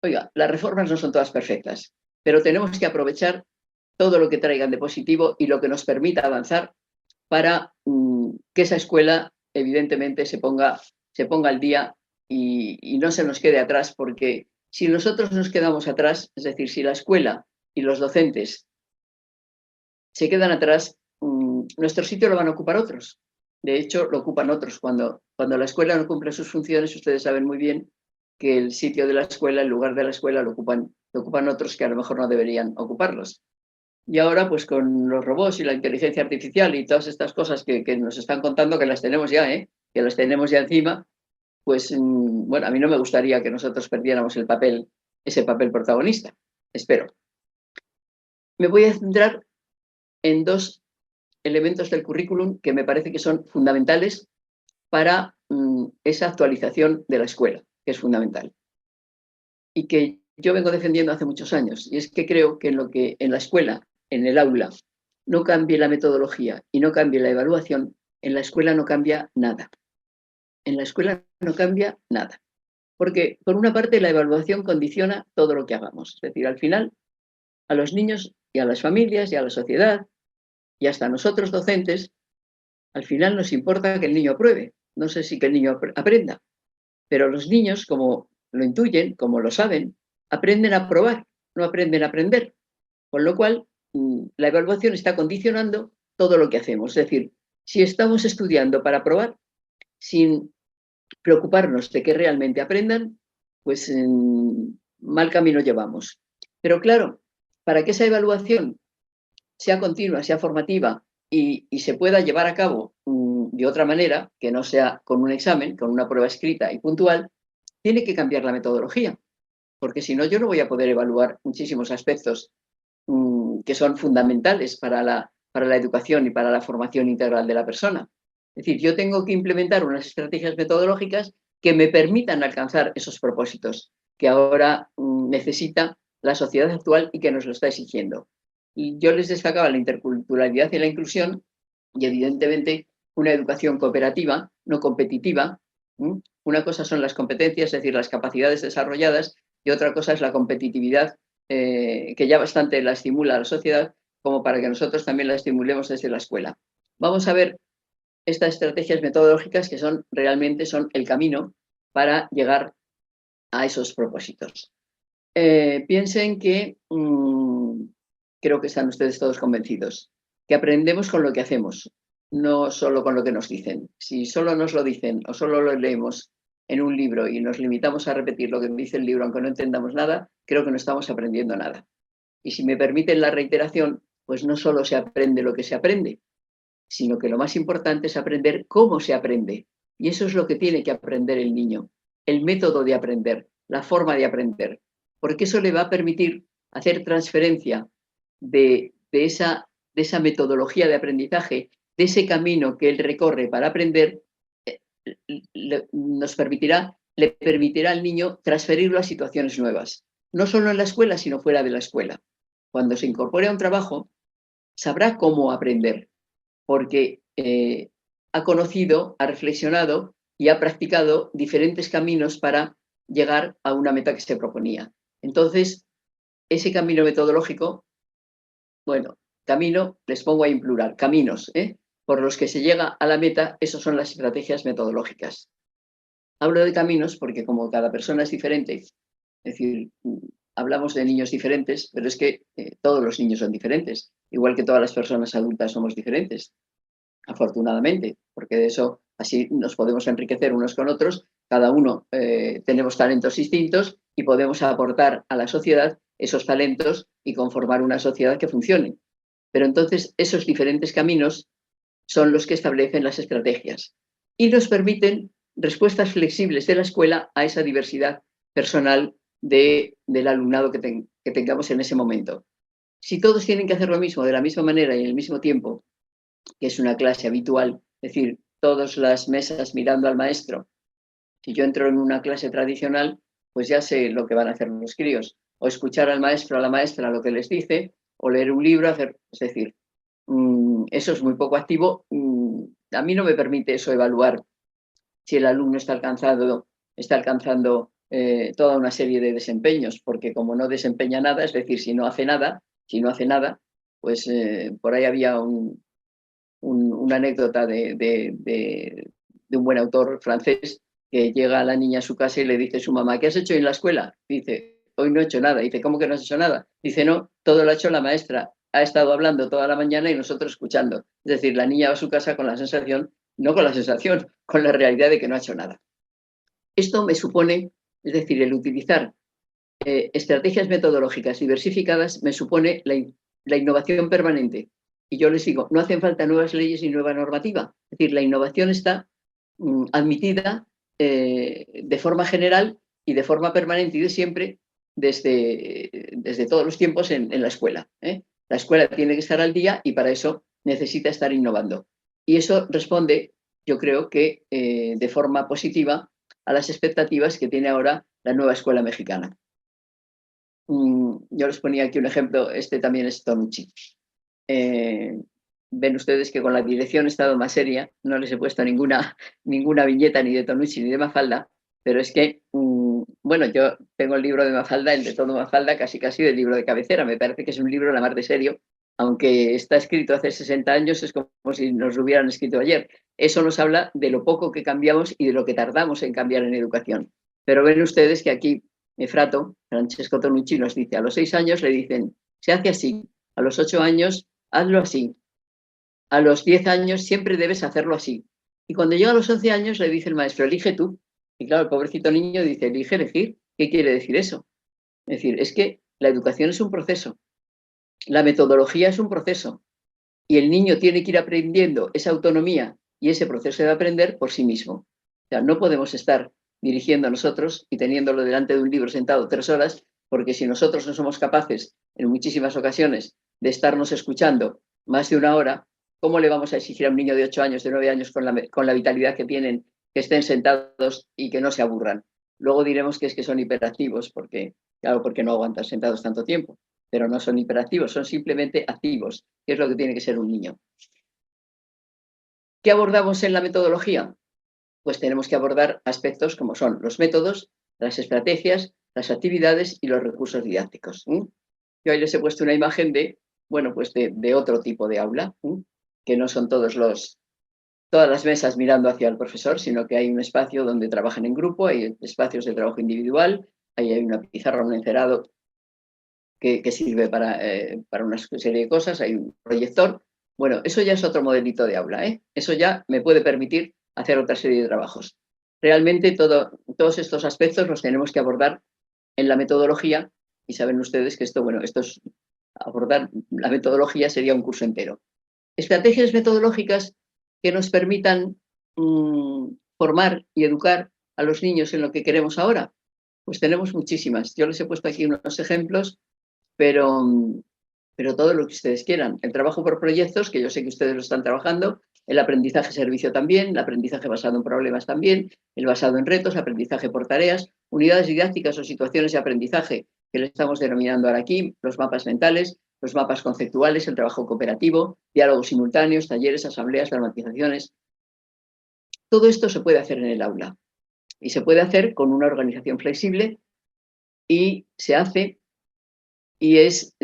S2: Oiga, las reformas no son todas perfectas, pero tenemos que aprovechar todo lo que traigan de positivo y lo que nos permita avanzar para que esa escuela, evidentemente, se ponga al día y no se nos quede atrás, porque si nosotros nos quedamos atrás, es decir, si la escuela y los docentes se quedan atrás, nuestro sitio lo van a ocupar otros. De hecho, lo ocupan otros. Cuando la escuela no cumple sus funciones, ustedes saben muy bien que el sitio de la escuela, el lugar de la escuela, lo ocupan otros que a lo mejor no deberían ocuparlos. Y ahora, pues con los robots y la inteligencia artificial y todas estas cosas que nos están contando, que las tenemos ya, que las tenemos ya encima, pues bueno, a mí no me gustaría que nosotros perdiéramos ese papel protagonista. Espero. Me voy a centrar en dos elementos del currículum que me parece que son fundamentales para esa actualización de la escuela, que es fundamental. Y que yo vengo defendiendo hace muchos años. Y es que creo que en la escuela, en el aula, no cambie la metodología y no cambie la evaluación, en la escuela no cambia nada. En la escuela no cambia nada. Porque, por una parte, la evaluación condiciona todo lo que hagamos. Es decir, al final, a los niños y a las familias y a la sociedad y hasta a nosotros docentes, al final nos importa que el niño apruebe. No sé si que el niño aprenda, pero los niños, como lo intuyen, como lo saben, aprenden a probar, no aprenden a aprender. Con lo cual, la evaluación está condicionando todo lo que hacemos. Es decir, si estamos estudiando para probar, sin preocuparnos de que realmente aprendan, pues mal camino llevamos. Pero claro, para que esa evaluación sea continua, sea formativa y se pueda llevar a cabo de otra manera, que no sea con un examen, con una prueba escrita y puntual, tiene que cambiar la metodología, porque si no, yo no voy a poder evaluar muchísimos aspectos que son fundamentales para la educación y para la formación integral de la persona. Es decir, yo tengo que implementar unas estrategias metodológicas que me permitan alcanzar esos propósitos que ahora necesita la sociedad actual y que nos lo está exigiendo. Y yo les destacaba la interculturalidad y la inclusión y, evidentemente, una educación cooperativa, no competitiva. Una cosa son las competencias, es decir, las capacidades desarrolladas, y otra cosa es la competitividad, que ya bastante la estimula a la sociedad, como para que nosotros también la estimulemos desde la escuela. Vamos a ver estas estrategias metodológicas que realmente son el camino para llegar a esos propósitos. Piensen que, creo que están ustedes todos convencidos, que aprendemos con lo que hacemos, no solo con lo que nos dicen. Si solo nos lo dicen o solo lo leemos en un libro y nos limitamos a repetir lo que dice el libro aunque no entendamos nada, creo que no estamos aprendiendo nada. Y si me permiten la reiteración, pues no solo se aprende lo que se aprende, sino que lo más importante es aprender cómo se aprende. Y eso es lo que tiene que aprender el niño, el método de aprender, la forma de aprender, porque eso le va a permitir hacer transferencia de esa metodología de aprendizaje, de ese camino que él recorre para aprender, le permitirá al niño transferirlo a situaciones nuevas, no solo en la escuela, sino fuera de la escuela. Cuando se incorpore a un trabajo, sabrá cómo aprender, porque ha conocido, ha reflexionado y ha practicado diferentes caminos para llegar a una meta que se proponía. Entonces, ese camino metodológico, bueno, camino, les pongo ahí en plural, caminos, por los que se llega a la meta, esas son las estrategias metodológicas. Hablo de caminos porque como cada persona es diferente, es decir, hablamos de niños diferentes, pero es que todos los niños son diferentes, igual que todas las personas adultas somos diferentes, afortunadamente, porque de eso así nos podemos enriquecer unos con otros, cada uno tenemos talentos distintos y podemos aportar a la sociedad esos talentos y conformar una sociedad que funcione. Pero entonces esos diferentes caminos son los que establecen las estrategias y nos permiten respuestas flexibles de la escuela a esa diversidad personal del alumnado que tengamos en ese momento. Si todos tienen que hacer lo mismo de la misma manera y en el mismo tiempo, que es una clase habitual, es decir, todas las mesas mirando al maestro, si yo entro en una clase tradicional, pues ya sé lo que van a hacer los críos, o escuchar al maestro o a la maestra lo que les dice, o leer un libro, es decir, eso es muy poco activo. A mí no me permite eso evaluar si el alumno está alcanzando toda una serie de desempeños, porque como no desempeña nada, es decir, si no hace nada, pues por ahí había una anécdota de un buen autor francés que llega a la niña a su casa y le dice a su mamá, ¿qué has hecho en la escuela? Dice, hoy no he hecho nada. Dice, ¿cómo que no has hecho nada? Dice, no, todo lo ha hecho la maestra. Ha estado hablando toda la mañana y nosotros escuchando. Es decir, la niña va a su casa con la sensación, no con la sensación, con la realidad de que no ha hecho nada. Esto me supone, es decir, el utilizar estrategias metodológicas diversificadas me supone la innovación permanente. Y yo les digo, no hacen falta nuevas leyes ni nueva normativa. Es decir, la innovación está admitida de forma general y de forma permanente y de siempre desde todos los tiempos en la escuela. La escuela tiene que estar al día y para eso necesita estar innovando. Y eso responde, yo creo que de forma positiva a las expectativas que tiene ahora la nueva escuela mexicana. Yo les ponía aquí un ejemplo, este también es Tonucci. Ven ustedes que con la dirección he estado más seria, no les he puesto ninguna viñeta ni de Tonucci ni de Mafalda, pero es que, bueno, yo tengo el libro de Mafalda, el de todo Mafalda, casi del libro de cabecera, me parece que es un libro la mar de serio, aunque está escrito hace 60 años, es como si nos lo hubieran escrito ayer. Eso nos habla de lo poco que cambiamos y de lo que tardamos en cambiar en educación. Pero ven ustedes que aquí Frato, Francesco Tonucci, nos dice, a los 6 años le dicen, se hace así, a los 8 años, hazlo así, a los 10 años siempre debes hacerlo así. Y cuando llega a los 11 años le dice el maestro, elige tú. Y claro, el pobrecito niño dice, elegir. ¿Qué quiere decir eso? Es decir, es que la educación es un proceso, la metodología es un proceso, y el niño tiene que ir aprendiendo esa autonomía y ese proceso de aprender por sí mismo. O sea, no podemos estar dirigiendo a nosotros y teniéndolo delante de un libro sentado 3 horas, porque si nosotros no somos capaces, en muchísimas ocasiones, de estarnos escuchando más de 1 hora, ¿cómo le vamos a exigir a un niño de 8 años, de 9 años, con la vitalidad que tienen, que estén sentados y que no se aburran? Luego diremos que es que son hiperactivos, porque no aguantan sentados tanto tiempo, pero no son hiperactivos, son simplemente activos, que es lo que tiene que ser un niño. ¿Qué abordamos en la metodología? Pues tenemos que abordar aspectos como son los métodos, las estrategias, las actividades y los recursos didácticos. Yo ahí les he puesto una imagen de otro tipo de aula, que no son todas las mesas mirando hacia el profesor, sino que hay un espacio donde trabajan en grupo, hay espacios de trabajo individual, ahí hay una pizarra, un encerado que sirve para una serie de cosas, hay un proyector. Bueno, eso ya es otro modelito de aula, Eso ya me puede permitir hacer otra serie de trabajos. Realmente todos estos aspectos los tenemos que abordar en la metodología y saben ustedes que abordar la metodología sería un curso entero. Estrategias metodológicas que nos permitan formar y educar a los niños en lo que queremos ahora. Pues tenemos muchísimas. Yo les he puesto aquí unos ejemplos, pero todo lo que ustedes quieran. El trabajo por proyectos, que yo sé que ustedes lo están trabajando, el aprendizaje servicio también, el aprendizaje basado en problemas también, el basado en retos, aprendizaje por tareas, unidades didácticas o situaciones de aprendizaje, que le estamos denominando ahora aquí, los mapas mentales, los mapas conceptuales, el trabajo cooperativo, diálogos simultáneos, talleres, asambleas, dramatizaciones. Todo esto se puede hacer en el aula y se puede hacer con una organización flexible y se hace y es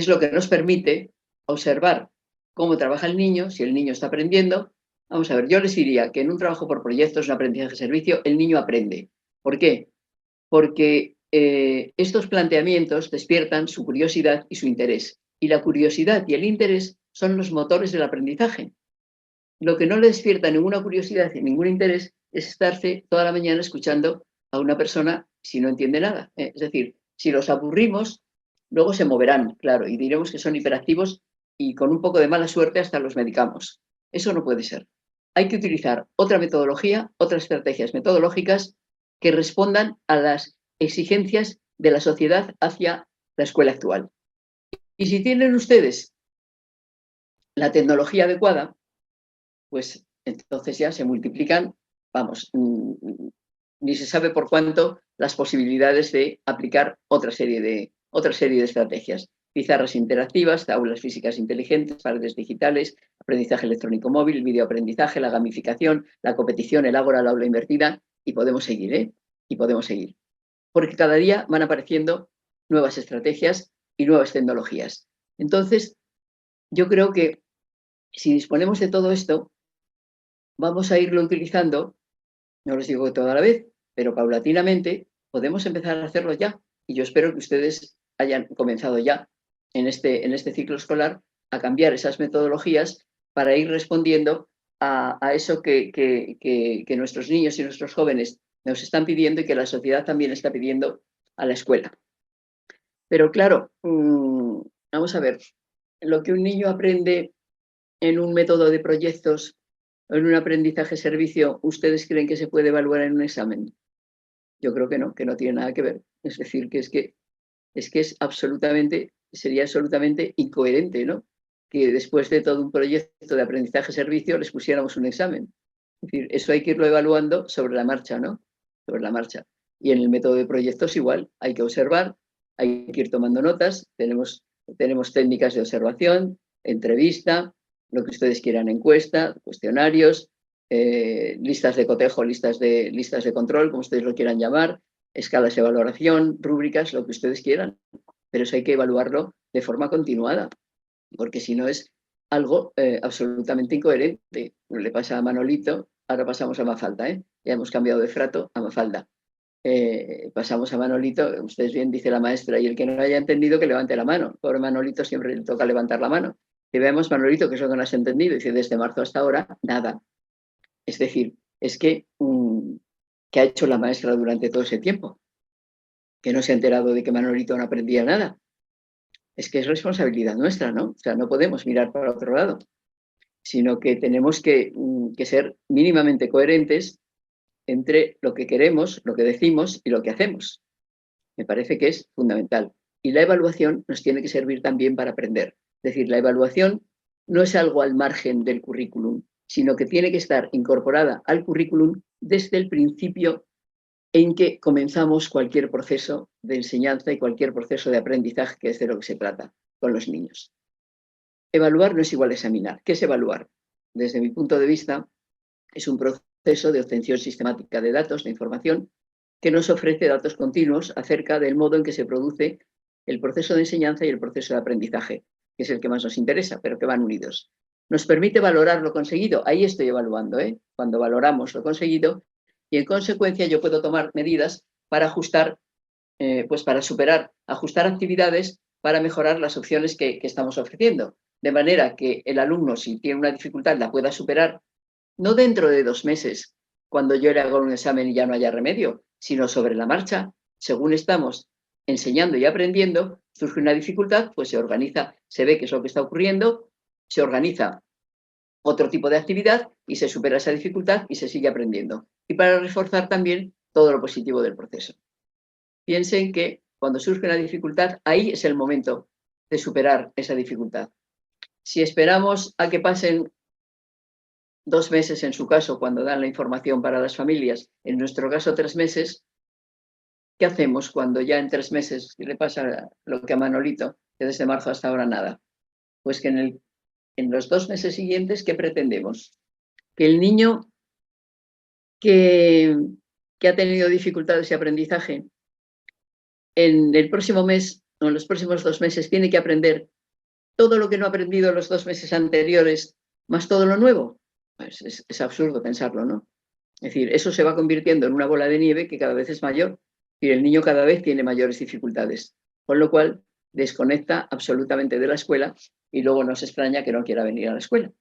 S2: lo que nos permite observar cómo trabaja el niño, si el niño está aprendiendo. Vamos a ver, yo les diría que en un trabajo por proyectos, un aprendizaje de servicio, el niño aprende. ¿Por qué? Porque estos planteamientos despiertan su curiosidad y su interés. Y la curiosidad y el interés son los motores del aprendizaje. Lo que no le despierta ninguna curiosidad y ningún interés es estarse toda la mañana escuchando a una persona si no entiende nada. Es decir, si los aburrimos, luego se moverán, claro, y diremos que son hiperactivos y con un poco de mala suerte hasta los medicamos. Eso no puede ser. Hay que utilizar otra metodología, otras estrategias metodológicas que respondan a las exigencias de la sociedad hacia la escuela actual. Y si tienen ustedes la tecnología adecuada, pues entonces ya se multiplican, ni se sabe por cuánto las posibilidades de aplicar otra serie de estrategias. pizarras interactivas, aulas físicas inteligentes, paredes digitales, aprendizaje electrónico móvil, videoaprendizaje, la gamificación, la competición, el ágora, la aula invertida, y podemos seguir, ¿eh? Y podemos seguir. Porque cada día van apareciendo nuevas estrategias y nuevas tecnologías. Entonces, yo creo que si disponemos de todo esto, vamos a irlo utilizando, no les digo toda la vez, pero paulatinamente podemos empezar a hacerlo ya. Y yo espero que ustedes hayan comenzado ya en este ciclo escolar a cambiar esas metodologías para ir respondiendo a eso que nuestros niños y nuestros jóvenes nos están pidiendo y que la sociedad también está pidiendo a la escuela. Pero claro, vamos a ver, lo que un niño aprende en un método de proyectos o en un aprendizaje servicio, ¿ustedes creen que se puede evaluar en un examen? Yo creo que no tiene nada que ver. Es decir, que es absolutamente, sería absolutamente incoherente, ¿no? Que después de todo un proyecto de aprendizaje-servicio les pusiéramos un examen. Es decir, eso hay que irlo evaluando sobre la marcha, ¿no? Sobre la marcha. Y en el método de proyectos igual, hay que observar, hay que ir tomando notas, tenemos técnicas de observación, entrevista, lo que ustedes quieran, encuesta, cuestionarios, listas de cotejo, listas de control, como ustedes lo quieran llamar, escalas de valoración, rúbricas, lo que ustedes quieran. Pero eso hay que evaluarlo de forma continuada, porque si no es algo absolutamente incoherente. Le pasa a Manolito, ahora pasamos a Mafalda, ¿eh? Ya hemos cambiado de frato a Mafalda. Pasamos a Manolito, ustedes bien, dice la maestra, y el que no haya entendido que levante la mano. Pobre Manolito siempre le toca levantar la mano. Y vemos, Manolito, que es lo que no has entendido. Dice, desde marzo hasta ahora, nada. Es decir, es que, ¿qué ha hecho la maestra durante todo ese tiempo? Que no se ha enterado de que Manolito no aprendía nada. Es que es responsabilidad nuestra, ¿no? O sea, no podemos mirar para otro lado, sino que tenemos que ser mínimamente coherentes entre lo que queremos, lo que decimos y lo que hacemos. Me parece que es fundamental. Y la evaluación nos tiene que servir también para aprender. Es decir, la evaluación no es algo al margen del currículum, sino que tiene que estar incorporada al currículum desde el principio en que comenzamos cualquier proceso de enseñanza y cualquier proceso de aprendizaje, que es de lo que se trata con los niños. Evaluar no es igual a examinar. ¿Qué es evaluar? Desde mi punto de vista, es un proceso de obtención sistemática de datos, de información, que nos ofrece datos continuos acerca del modo en que se produce el proceso de enseñanza y el proceso de aprendizaje, que es el que más nos interesa, pero que van unidos. Nos permite valorar lo conseguido. Ahí estoy evaluando, ¿eh? Cuando valoramos lo conseguido, y en consecuencia yo puedo tomar medidas para ajustar, pues para superar, ajustar actividades para mejorar las opciones que estamos ofreciendo. De manera que el alumno, si tiene una dificultad, la pueda superar, no dentro de 2 meses, cuando yo le haga un examen y ya no haya remedio, sino sobre la marcha. Según estamos enseñando y aprendiendo, surge una dificultad, pues se organiza, se ve qué es lo que está ocurriendo, se organiza otro tipo de actividad y se supera esa dificultad y se sigue aprendiendo. Y para reforzar también todo lo positivo del proceso. Piensen que cuando surge una dificultad, ahí es el momento de superar esa dificultad. Si esperamos a que pasen 2 meses en su caso, cuando dan la información para las familias, en nuestro caso 3 meses, ¿qué hacemos cuando ya en 3 meses le pasa lo que a Manolito, que desde marzo hasta ahora nada? Pues que en los 2 meses siguientes, ¿qué pretendemos? Que el niño que ha tenido dificultades de aprendizaje, en el próximo mes o en los próximos 2 meses tiene que aprender todo lo que no ha aprendido en los 2 meses anteriores, más todo lo nuevo. Pues es absurdo pensarlo, ¿no? Es decir, eso se va convirtiendo en una bola de nieve que cada vez es mayor y el niño cada vez tiene mayores dificultades, con lo cual desconecta absolutamente de la escuela y luego nos extraña que no quiera venir a la escuela.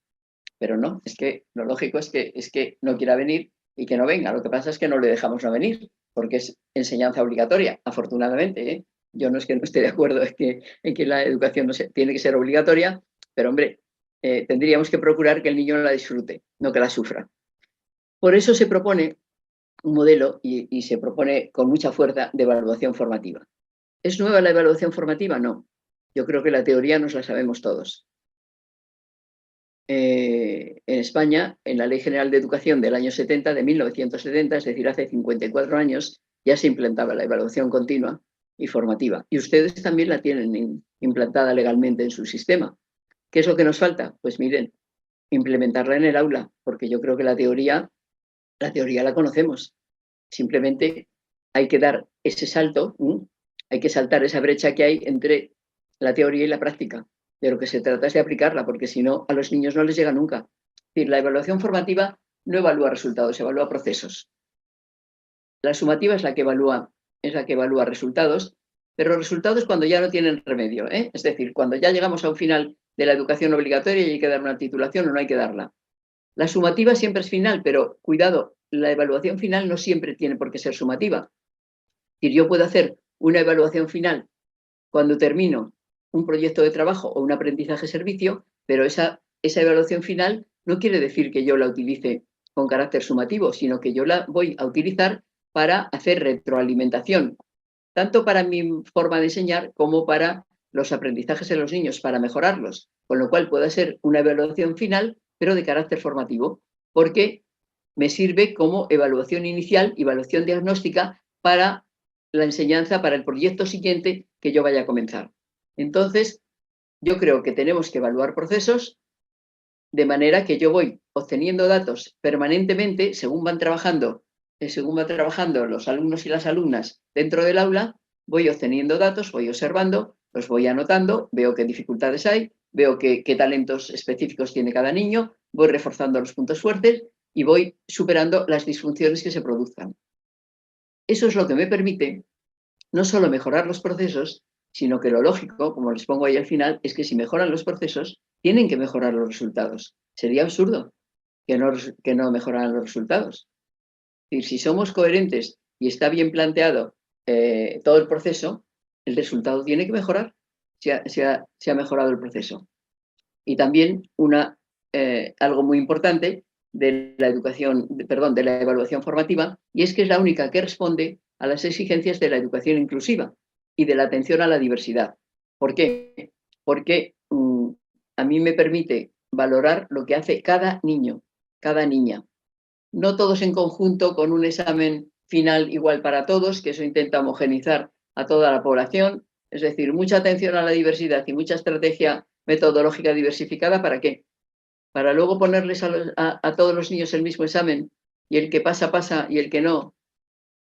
S2: Pero no, es que lo lógico es que no quiera venir y que no venga. Lo que pasa es que no le dejamos no venir, porque es enseñanza obligatoria, afortunadamente, ¿eh? Yo no es que no esté de acuerdo en que la educación no tiene que ser obligatoria, pero hombre, tendríamos que procurar que el niño la disfrute, no que la sufra. Por eso se propone un modelo y se propone con mucha fuerza de evaluación formativa. ¿Es nueva la evaluación formativa? No. Yo creo que la teoría nos la sabemos todos. En España, en la Ley General de Educación del año 70, de 1970, es decir, hace 54 años, ya se implementaba la evaluación continua y formativa. Y ustedes también la tienen implantada legalmente en su sistema. ¿Qué es lo que nos falta? Pues miren, implementarla en el aula, porque yo creo que la teoría la conocemos. Simplemente hay que dar ese salto, hay que saltar esa brecha que hay entre la teoría y la práctica. De lo que se trata es de aplicarla, porque si no, a los niños no les llega nunca. Es decir, la evaluación formativa no evalúa resultados, evalúa procesos. La sumativa es la que evalúa resultados, pero resultados cuando ya no tienen remedio, ¿eh? Es decir, cuando ya llegamos a un final de la educación obligatoria y hay que dar una titulación o no hay que darla. La sumativa siempre es final, pero cuidado, la evaluación final no siempre tiene por qué ser sumativa. Es decir, yo puedo hacer una evaluación final cuando termino un proyecto de trabajo o un aprendizaje-servicio, pero esa evaluación final no quiere decir que yo la utilice con carácter sumativo, sino que yo la voy a utilizar para hacer retroalimentación, tanto para mi forma de enseñar como para los aprendizajes de los niños, para mejorarlos, con lo cual puede ser una evaluación final, pero de carácter formativo, porque me sirve como evaluación inicial, evaluación diagnóstica para la enseñanza, para el proyecto siguiente que yo vaya a comenzar. Entonces, yo creo que tenemos que evaluar procesos de manera que yo voy obteniendo datos permanentemente según van trabajando los alumnos y las alumnas dentro del aula, voy obteniendo datos, voy observando, los voy anotando, veo qué dificultades hay, veo qué talentos específicos tiene cada niño, voy reforzando los puntos fuertes y voy superando las disfunciones que se produzcan. Eso es lo que me permite no solo mejorar los procesos, sino que lo lógico, como les pongo ahí al final, es que si mejoran los procesos, tienen que mejorar los resultados. Sería absurdo que no mejoraran los resultados. Es decir, si somos coherentes y está bien planteado todo el proceso, el resultado tiene que mejorar si ha mejorado el proceso. Y también algo muy importante de la de la evaluación formativa, y es que es la única que responde a las exigencias de la educación inclusiva y de la atención a la diversidad. ¿Por qué? Porque a mí me permite valorar lo que hace cada niño, cada niña. No todos en conjunto con un examen final igual para todos, que eso intenta homogenizar a toda la población. Es decir, mucha atención a la diversidad y mucha estrategia metodológica diversificada. ¿Para qué? Para luego ponerles a todos los niños el mismo examen y el que pasa, pasa y el que no,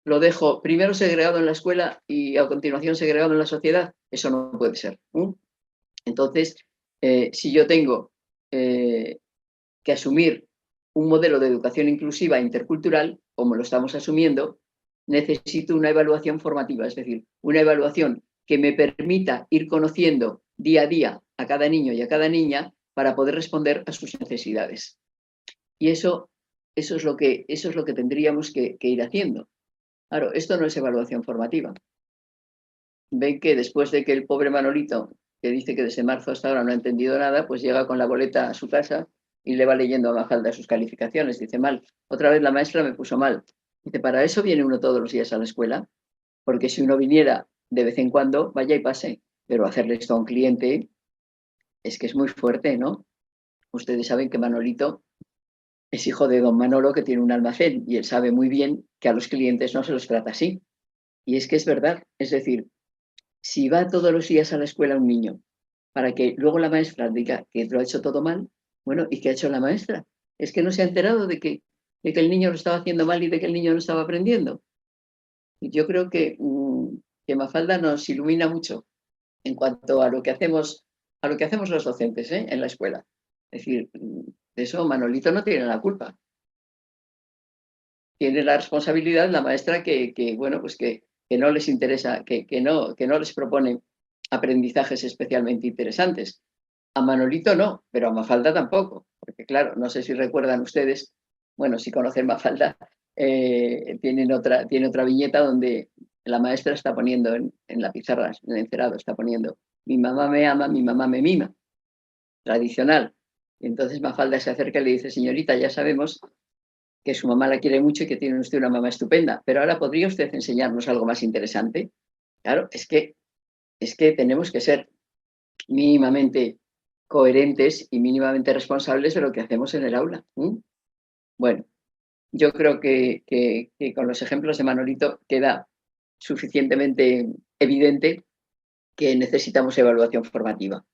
S2: lo dejo primero segregado en la escuela y a continuación segregado en la sociedad. Eso no puede ser. Entonces, si yo tengo que asumir un modelo de educación inclusiva e intercultural, como lo estamos asumiendo, necesito una evaluación formativa, es decir, una evaluación que me permita ir conociendo día a día a cada niño y a cada niña para poder responder a sus necesidades. Y eso es lo que tendríamos que ir haciendo. Claro, esto no es evaluación formativa. Ven que después de que el pobre Manolito, que dice que desde marzo hasta ahora no ha entendido nada, pues llega con la boleta a su casa y le va leyendo a Mafalda sus calificaciones. Dice, mal, otra vez la maestra me puso mal. Dice, para eso viene uno todos los días a la escuela, porque si uno viniera de vez en cuando, vaya y pase, pero hacerle esto a un cliente es que es muy fuerte, ¿no? Ustedes saben que Manolito es hijo de don Manolo, que tiene un almacén, y él sabe muy bien que a los clientes no se los trata así. Y es que es verdad, es decir, si va todos los días a la escuela un niño para que luego la maestra diga que lo ha hecho todo mal, bueno, ¿y qué ha hecho la maestra? Es que no se ha enterado de que el niño lo estaba haciendo mal y de que el niño no estaba aprendiendo. Y yo creo que Mafalda nos ilumina mucho en cuanto a lo que hacemos los docentes en la escuela. Es decir, de eso Manolito no tiene la culpa. Tiene la responsabilidad la maestra que bueno, pues que no les interesa, que no les propone aprendizajes especialmente interesantes. A Manolito no, pero a Mafalda tampoco, porque claro, no sé si recuerdan ustedes, bueno, si conocen Mafalda, tiene otra viñeta donde la maestra está poniendo en la pizarra, en el encerado, está poniendo, mi mamá me ama, mi mamá me mima, tradicional. Y entonces Mafalda se acerca y le dice, señorita, ya sabemos que su mamá la quiere mucho y que tiene usted una mamá estupenda, pero ahora podría usted enseñarnos algo más interesante. Claro, es que tenemos que ser mínimamente coherentes y mínimamente responsables de lo que hacemos en el aula. Bueno, yo creo que con los ejemplos de Manolito queda suficientemente evidente que necesitamos evaluación formativa.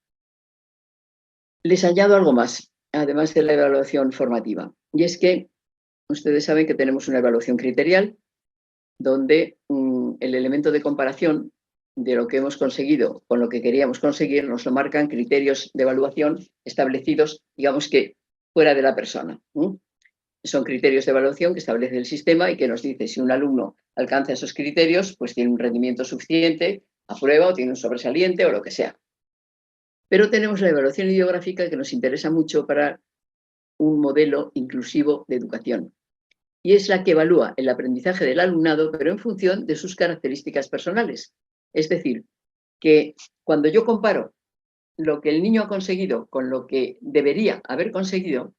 S2: Les añado algo más, además de la evaluación formativa, y es que ustedes saben que tenemos una evaluación criterial donde el elemento de comparación de lo que hemos conseguido con lo que queríamos conseguir nos lo marcan criterios de evaluación establecidos, digamos que fuera de la persona. Son criterios de evaluación que establece el sistema y que nos dice si un alumno alcanza esos criterios, pues tiene un rendimiento suficiente, aprueba o tiene un sobresaliente o lo que sea. Pero tenemos la evaluación ideográfica que nos interesa mucho para un modelo inclusivo de educación. Y es la que evalúa el aprendizaje del alumnado, pero en función de sus características personales. Es decir, que cuando yo comparo lo que el niño ha conseguido con lo que debería haber conseguido,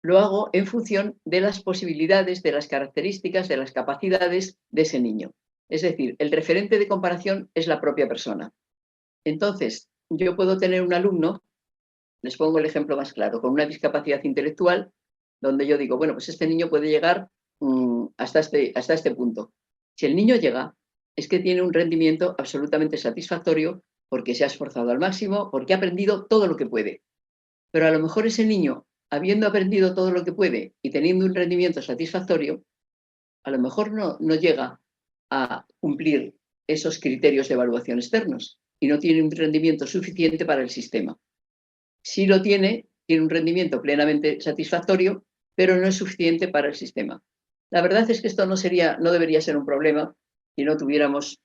S2: lo hago en función de las posibilidades, de las características, de las capacidades de ese niño. Es decir, el referente de comparación es la propia persona. Entonces, yo puedo tener un alumno, les pongo el ejemplo más claro, con una discapacidad intelectual, donde yo digo, bueno, pues este niño puede llegar hasta este punto. Si el niño llega, es que tiene un rendimiento absolutamente satisfactorio porque se ha esforzado al máximo, porque ha aprendido todo lo que puede. Pero a lo mejor ese niño, habiendo aprendido todo lo que puede y teniendo un rendimiento satisfactorio, a lo mejor no llega a cumplir esos criterios de evaluación externos y no tiene un rendimiento suficiente para el sistema. Si lo tiene un rendimiento plenamente satisfactorio, pero no es suficiente para el sistema. La verdad es que esto no debería ser un problema si no tuviéramos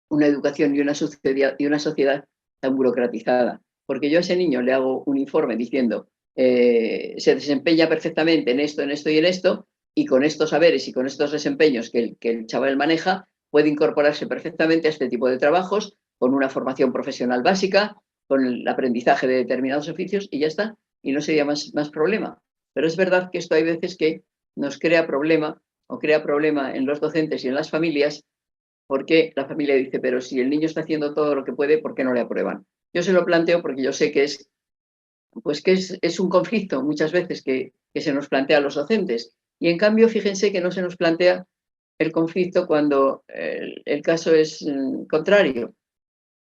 S2: una educación y una sociedad tan burocratizada. Porque yo a ese niño le hago un informe diciendo se desempeña perfectamente en esto y en esto, y con estos saberes y con estos desempeños que el chaval maneja, puede incorporarse perfectamente a este tipo de trabajos con una formación profesional básica, con el aprendizaje de determinados oficios y ya está, y no sería más problema. Pero es verdad que esto hay veces que nos crea problema en los docentes y en las familias, porque la familia dice, pero si el niño está haciendo todo lo que puede, ¿por qué no le aprueban? Yo se lo planteo porque yo sé que es un conflicto muchas veces que se nos plantea a los docentes. Y en cambio, fíjense que no se nos plantea el conflicto cuando el caso es contrario.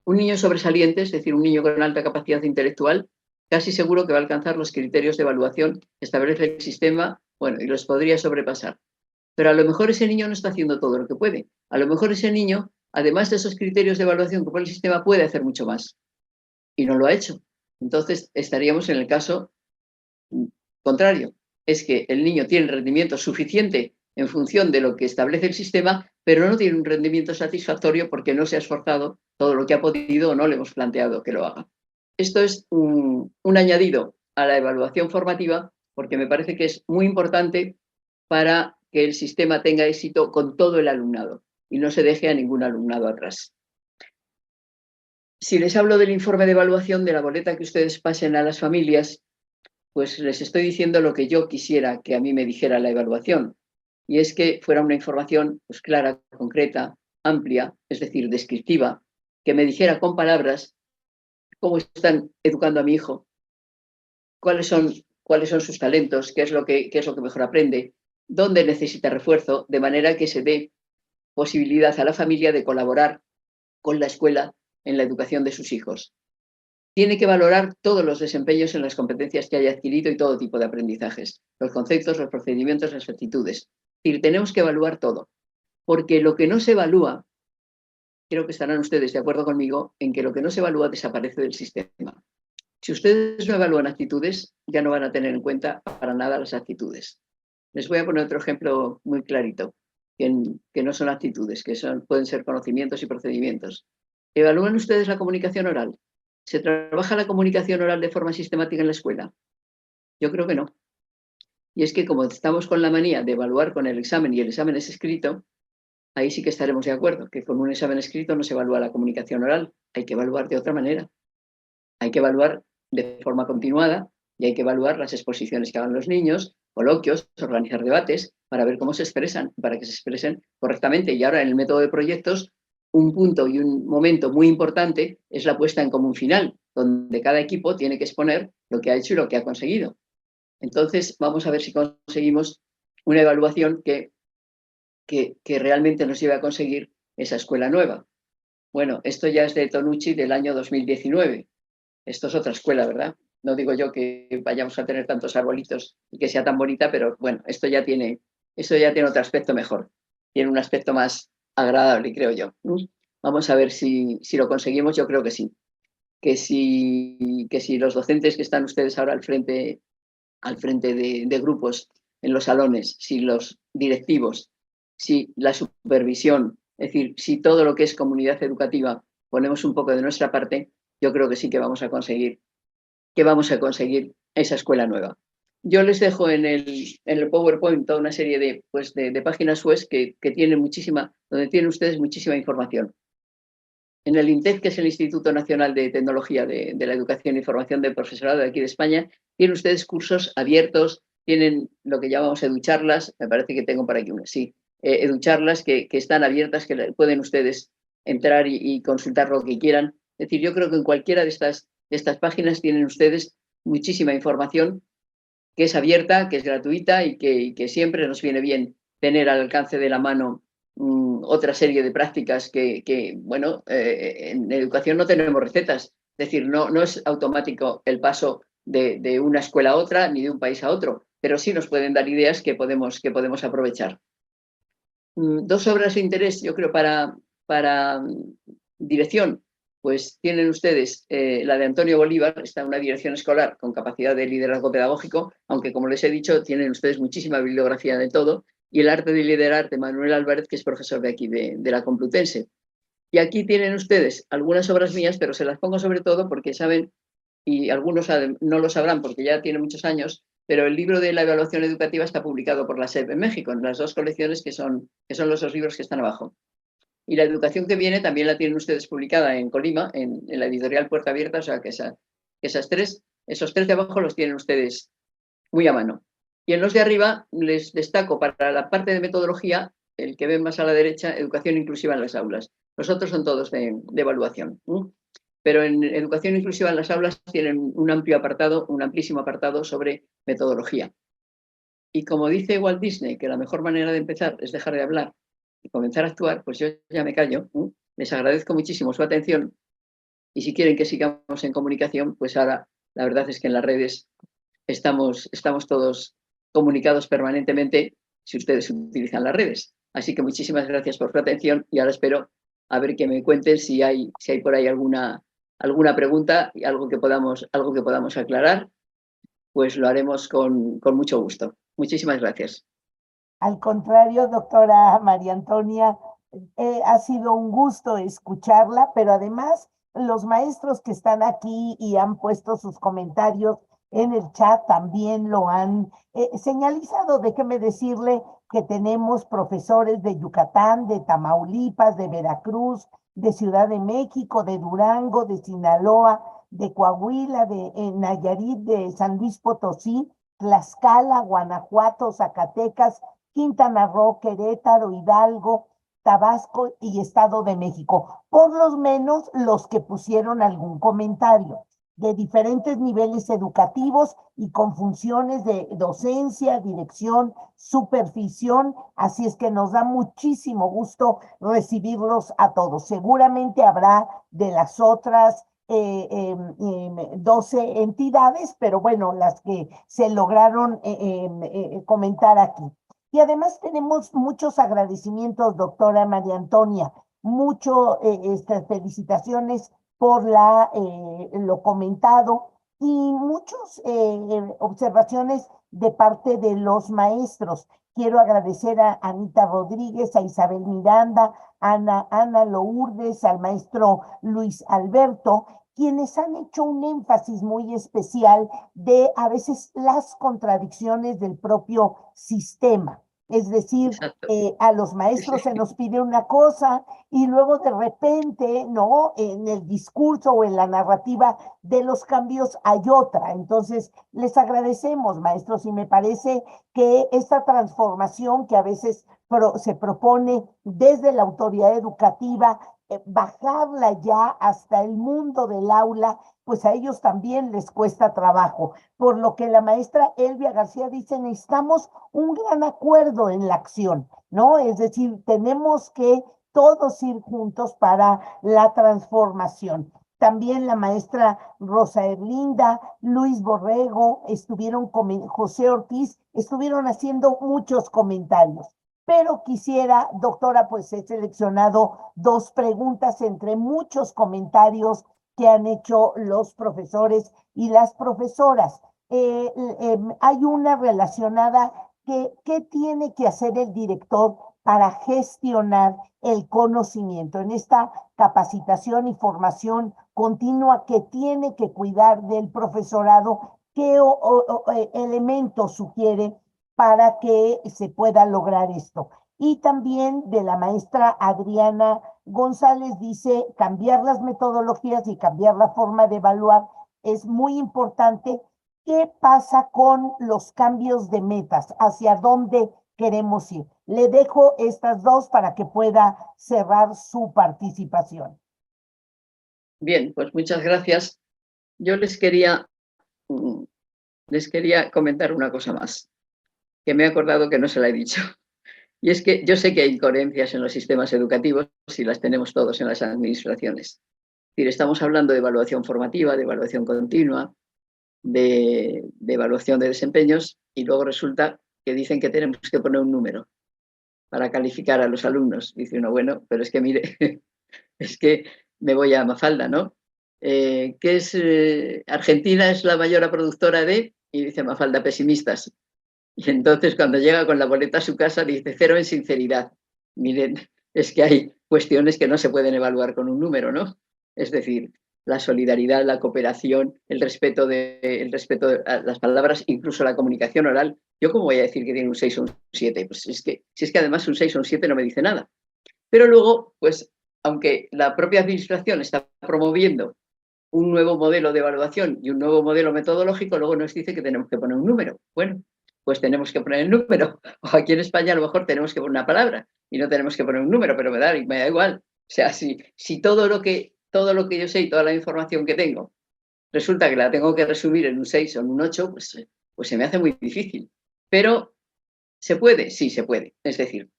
S2: Un niño sobresaliente, es decir, un niño con alta capacidad intelectual, casi seguro que va a alcanzar los criterios de evaluación que establece el sistema, bueno, y los podría sobrepasar. Pero a lo mejor ese niño no está haciendo todo lo que puede. A lo mejor ese niño, además de esos criterios de evaluación que pone el sistema, puede hacer mucho más. Y no lo ha hecho. Entonces estaríamos en el caso contrario. Es que el niño tiene rendimiento suficiente en función de lo que establece el sistema, pero no tiene un rendimiento satisfactorio porque no se ha esforzado todo lo que ha podido o no le hemos planteado que lo haga. Esto es un añadido a la evaluación formativa porque me parece que es muy importante para que el sistema tenga éxito con todo el alumnado y no se deje a ningún alumnado atrás. Si les hablo del informe de evaluación, de la boleta que ustedes pasen a las familias, pues les estoy diciendo lo que yo quisiera que a mí me dijera la evaluación. Y es que fuera una información pues, clara, concreta, amplia, es decir, descriptiva, que me dijera con palabras cómo están educando a mi hijo, cuáles son sus talentos, qué es lo que mejor aprende, dónde necesita refuerzo, de manera que se dé posibilidad a la familia de colaborar con la escuela en la educación de sus hijos. Tiene que valorar todos los desempeños en las competencias que haya adquirido y todo tipo de aprendizajes, los conceptos, los procedimientos, las actitudes. Es decir, tenemos que evaluar todo, porque lo que no se evalúa, creo que estarán ustedes de acuerdo conmigo en que lo que no se evalúa desaparece del sistema. Si ustedes no evalúan actitudes, ya no van a tener en cuenta para nada las actitudes. Les voy a poner otro ejemplo muy clarito, que no son actitudes, pueden ser conocimientos y procedimientos. ¿Evalúan ustedes la comunicación oral? ¿Se trabaja la comunicación oral de forma sistemática en la escuela? Yo creo que no. Y es que como estamos con la manía de evaluar con el examen y el examen es escrito, ahí sí que estaremos de acuerdo, que con un examen escrito no se evalúa la comunicación oral, hay que evaluar de otra manera. Hay que evaluar de forma continuada y hay que evaluar las exposiciones que hagan los niños, coloquios, organizar debates para ver cómo se expresan, para que se expresen correctamente. Y ahora en el método de proyectos, un punto y un momento muy importante es la puesta en común final, donde cada equipo tiene que exponer lo que ha hecho y lo que ha conseguido. Entonces, vamos a ver si conseguimos una evaluación que realmente nos lleve a conseguir esa escuela nueva. Bueno, esto ya es de Tonucci del año 2019. Esto es otra escuela, ¿verdad? No digo yo que vayamos a tener tantos arbolitos y que sea tan bonita, pero bueno, esto ya tiene otro aspecto mejor. Tiene un aspecto más agradable, creo yo. Vamos a ver si lo conseguimos, yo creo que sí. Que si los docentes que están ustedes ahora al frente de grupos en los salones, si los directivos, si la supervisión, es decir, si todo lo que es comunidad educativa ponemos un poco de nuestra parte, yo creo que sí que vamos a conseguir esa escuela nueva. Yo les dejo en el PowerPoint toda una serie de páginas web que tienen donde tienen ustedes muchísima información. En el INTEC, que es el Instituto Nacional de Tecnología de la Educación y Formación del Profesorado de aquí de España, tienen ustedes cursos abiertos, tienen lo que llamamos educharlas, me parece que tengo por aquí una, sí, educharlas que están abiertas, que pueden ustedes entrar y consultar lo que quieran. Es decir, yo creo que en cualquiera de estas páginas tienen ustedes muchísima información que es abierta, que es gratuita y que siempre nos viene bien tener al alcance de la mano otra serie de prácticas bueno, en educación no tenemos recetas, es decir, no es automático el paso de una escuela a otra ni de un país a otro, pero sí nos pueden dar ideas que podemos aprovechar. Dos obras de interés, yo creo, para dirección, pues tienen ustedes la de Antonio Bolívar, está en una dirección escolar con capacidad de liderazgo pedagógico, aunque como les he dicho, tienen ustedes muchísima bibliografía de todo, y el arte de liderar de Manuel Álvarez, que es profesor de aquí, de la Complutense. Y aquí tienen ustedes algunas obras mías, pero se las pongo sobre todo porque saben, y algunos no lo sabrán porque ya tiene muchos años, pero el libro de la evaluación educativa está publicado por la SEP en México, en las dos colecciones que son los dos libros que están abajo. Y la educación que viene también la tienen ustedes publicada en Colima, en la editorial Puerta Abierta, o sea que esos tres de abajo los tienen ustedes muy a mano. Y en los de arriba les destaco para la parte de metodología, el que ven más a la derecha, educación inclusiva en las aulas. Los otros son todos de evaluación. Pero en educación inclusiva en las aulas tienen un amplísimo apartado sobre metodología. Y como dice Walt Disney, que la mejor manera de empezar es dejar de hablar y comenzar a actuar, pues yo ya me callo. Les agradezco muchísimo su atención y si quieren que sigamos en comunicación, pues ahora la verdad es que en las redes estamos todos comunicados permanentemente si ustedes utilizan las redes. Así que muchísimas gracias por su atención y ahora espero a ver que me cuenten si hay por ahí alguna pregunta y algo que podamos aclarar, pues lo haremos con mucho gusto. Muchísimas gracias.
S1: Al contrario, doctora María Antonia, ha sido un gusto escucharla, pero además los maestros que están aquí y han puesto sus comentarios en el chat también lo han señalizado. Déjeme decirle que tenemos profesores de Yucatán, de Tamaulipas, de Veracruz, de Ciudad de México, de Durango, de Sinaloa, de Coahuila, de Nayarit, de San Luis Potosí, Tlaxcala, Guanajuato, Zacatecas, Quintana Roo, Querétaro, Hidalgo, Tabasco y Estado de México, por lo menos los que pusieron algún comentario de diferentes niveles educativos y con funciones de docencia, dirección, supervisión, así es que nos da muchísimo gusto recibirlos a todos. Seguramente habrá de las otras 12 entidades, pero bueno, las que se lograron comentar aquí. Y además tenemos muchos agradecimientos, doctora María Antonia, felicitaciones por lo comentado y muchas observaciones de parte de los maestros. Quiero agradecer a Anita Rodríguez, a Isabel Miranda, a Ana Lourdes, al maestro Luis Alberto, quienes han hecho un énfasis muy especial de a veces las contradicciones del propio sistema. Es decir, a los maestros se nos pide una cosa y luego de repente, ¿no? En el discurso o en la narrativa de los cambios hay otra. Entonces, les agradecemos, maestros, y me parece que esta transformación que a veces se propone desde la autoridad educativa, bajarla ya hasta el mundo del aula, pues a ellos también les cuesta trabajo. Por lo que la maestra Elvia García dice, necesitamos un gran acuerdo en la acción, ¿no? Es decir, tenemos que todos ir juntos para la transformación. También la maestra Rosa Erlinda, Luis Borrego, José Ortiz, estuvieron haciendo muchos comentarios. Pero quisiera, doctora, pues he seleccionado 2 preguntas entre muchos comentarios que han hecho los profesores y las profesoras. Hay una relacionada ¿qué tiene que hacer el director para gestionar el conocimiento en esta capacitación y formación continua que tiene que cuidar del profesorado? ¿Qué elementos sugiere para que se pueda lograr esto? Y también de la maestra Adriana González dice, cambiar las metodologías y cambiar la forma de evaluar es muy importante. ¿Qué pasa con los cambios de metas? ¿Hacia dónde queremos ir? Le dejo estas 2 para que pueda cerrar su participación.
S2: Bien, pues muchas gracias. Yo les quería comentar una cosa más, que me he acordado que no se la he dicho. Y es que yo sé que hay incoherencias en los sistemas educativos y las tenemos todos en las administraciones. Es decir, estamos hablando de evaluación formativa, de evaluación continua, de evaluación de desempeños, y luego resulta que dicen que tenemos que poner un número para calificar a los alumnos. Dice uno, bueno, pero es que mire, es que me voy a Mafalda, ¿no? Argentina es la mayor productora de, y dice Mafalda, pesimistas. Y entonces cuando llega con la boleta a su casa dice 0 en sinceridad. Miren, es que hay cuestiones que no se pueden evaluar con un número, ¿no? Es decir, la solidaridad, la cooperación, el respeto a las palabras, incluso la comunicación oral. ¿Yo cómo voy a decir que tiene un 6 o un 7? Pues si es que además un 6 o un 7 no me dice nada. Pero luego, pues, aunque la propia administración está promoviendo un nuevo modelo de evaluación y un nuevo modelo metodológico, luego nos dice que tenemos que poner un número. Bueno, pues tenemos que poner el número. O aquí en España a lo mejor tenemos que poner una palabra y no tenemos que poner un número, pero me da igual. O sea, si todo lo que yo sé y toda la información que tengo resulta que la tengo que resumir en un 6 o en un 8, pues se me hace muy difícil. Pero, ¿se puede? Sí, se puede. Es decir,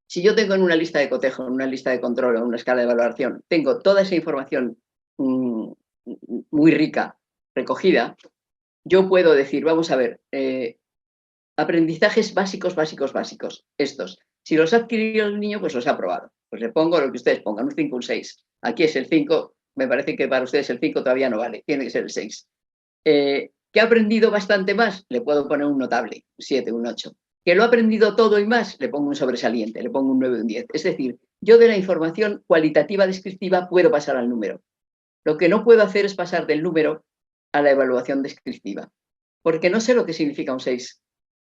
S2: si yo tengo en una lista de cotejo, en una lista de control o en una escala de evaluación, tengo toda esa información muy rica recogida, yo puedo decir, vamos a ver, aprendizajes básicos, estos. Si los ha adquirido el niño, pues los ha aprobado. Pues le pongo lo que ustedes pongan, un 5, un 6. Aquí es el 5, me parece que para ustedes el 5 todavía no vale, tiene que ser el 6. ¿Que ha aprendido bastante más? Le puedo poner un notable, un 7, un 8. ¿Que lo ha aprendido todo y más? Le pongo un sobresaliente, le pongo un 9, un 10. Es decir, yo de la información cualitativa descriptiva puedo pasar al número. Lo que no puedo hacer es pasar del número a la evaluación descriptiva, porque no sé lo que significa un 6.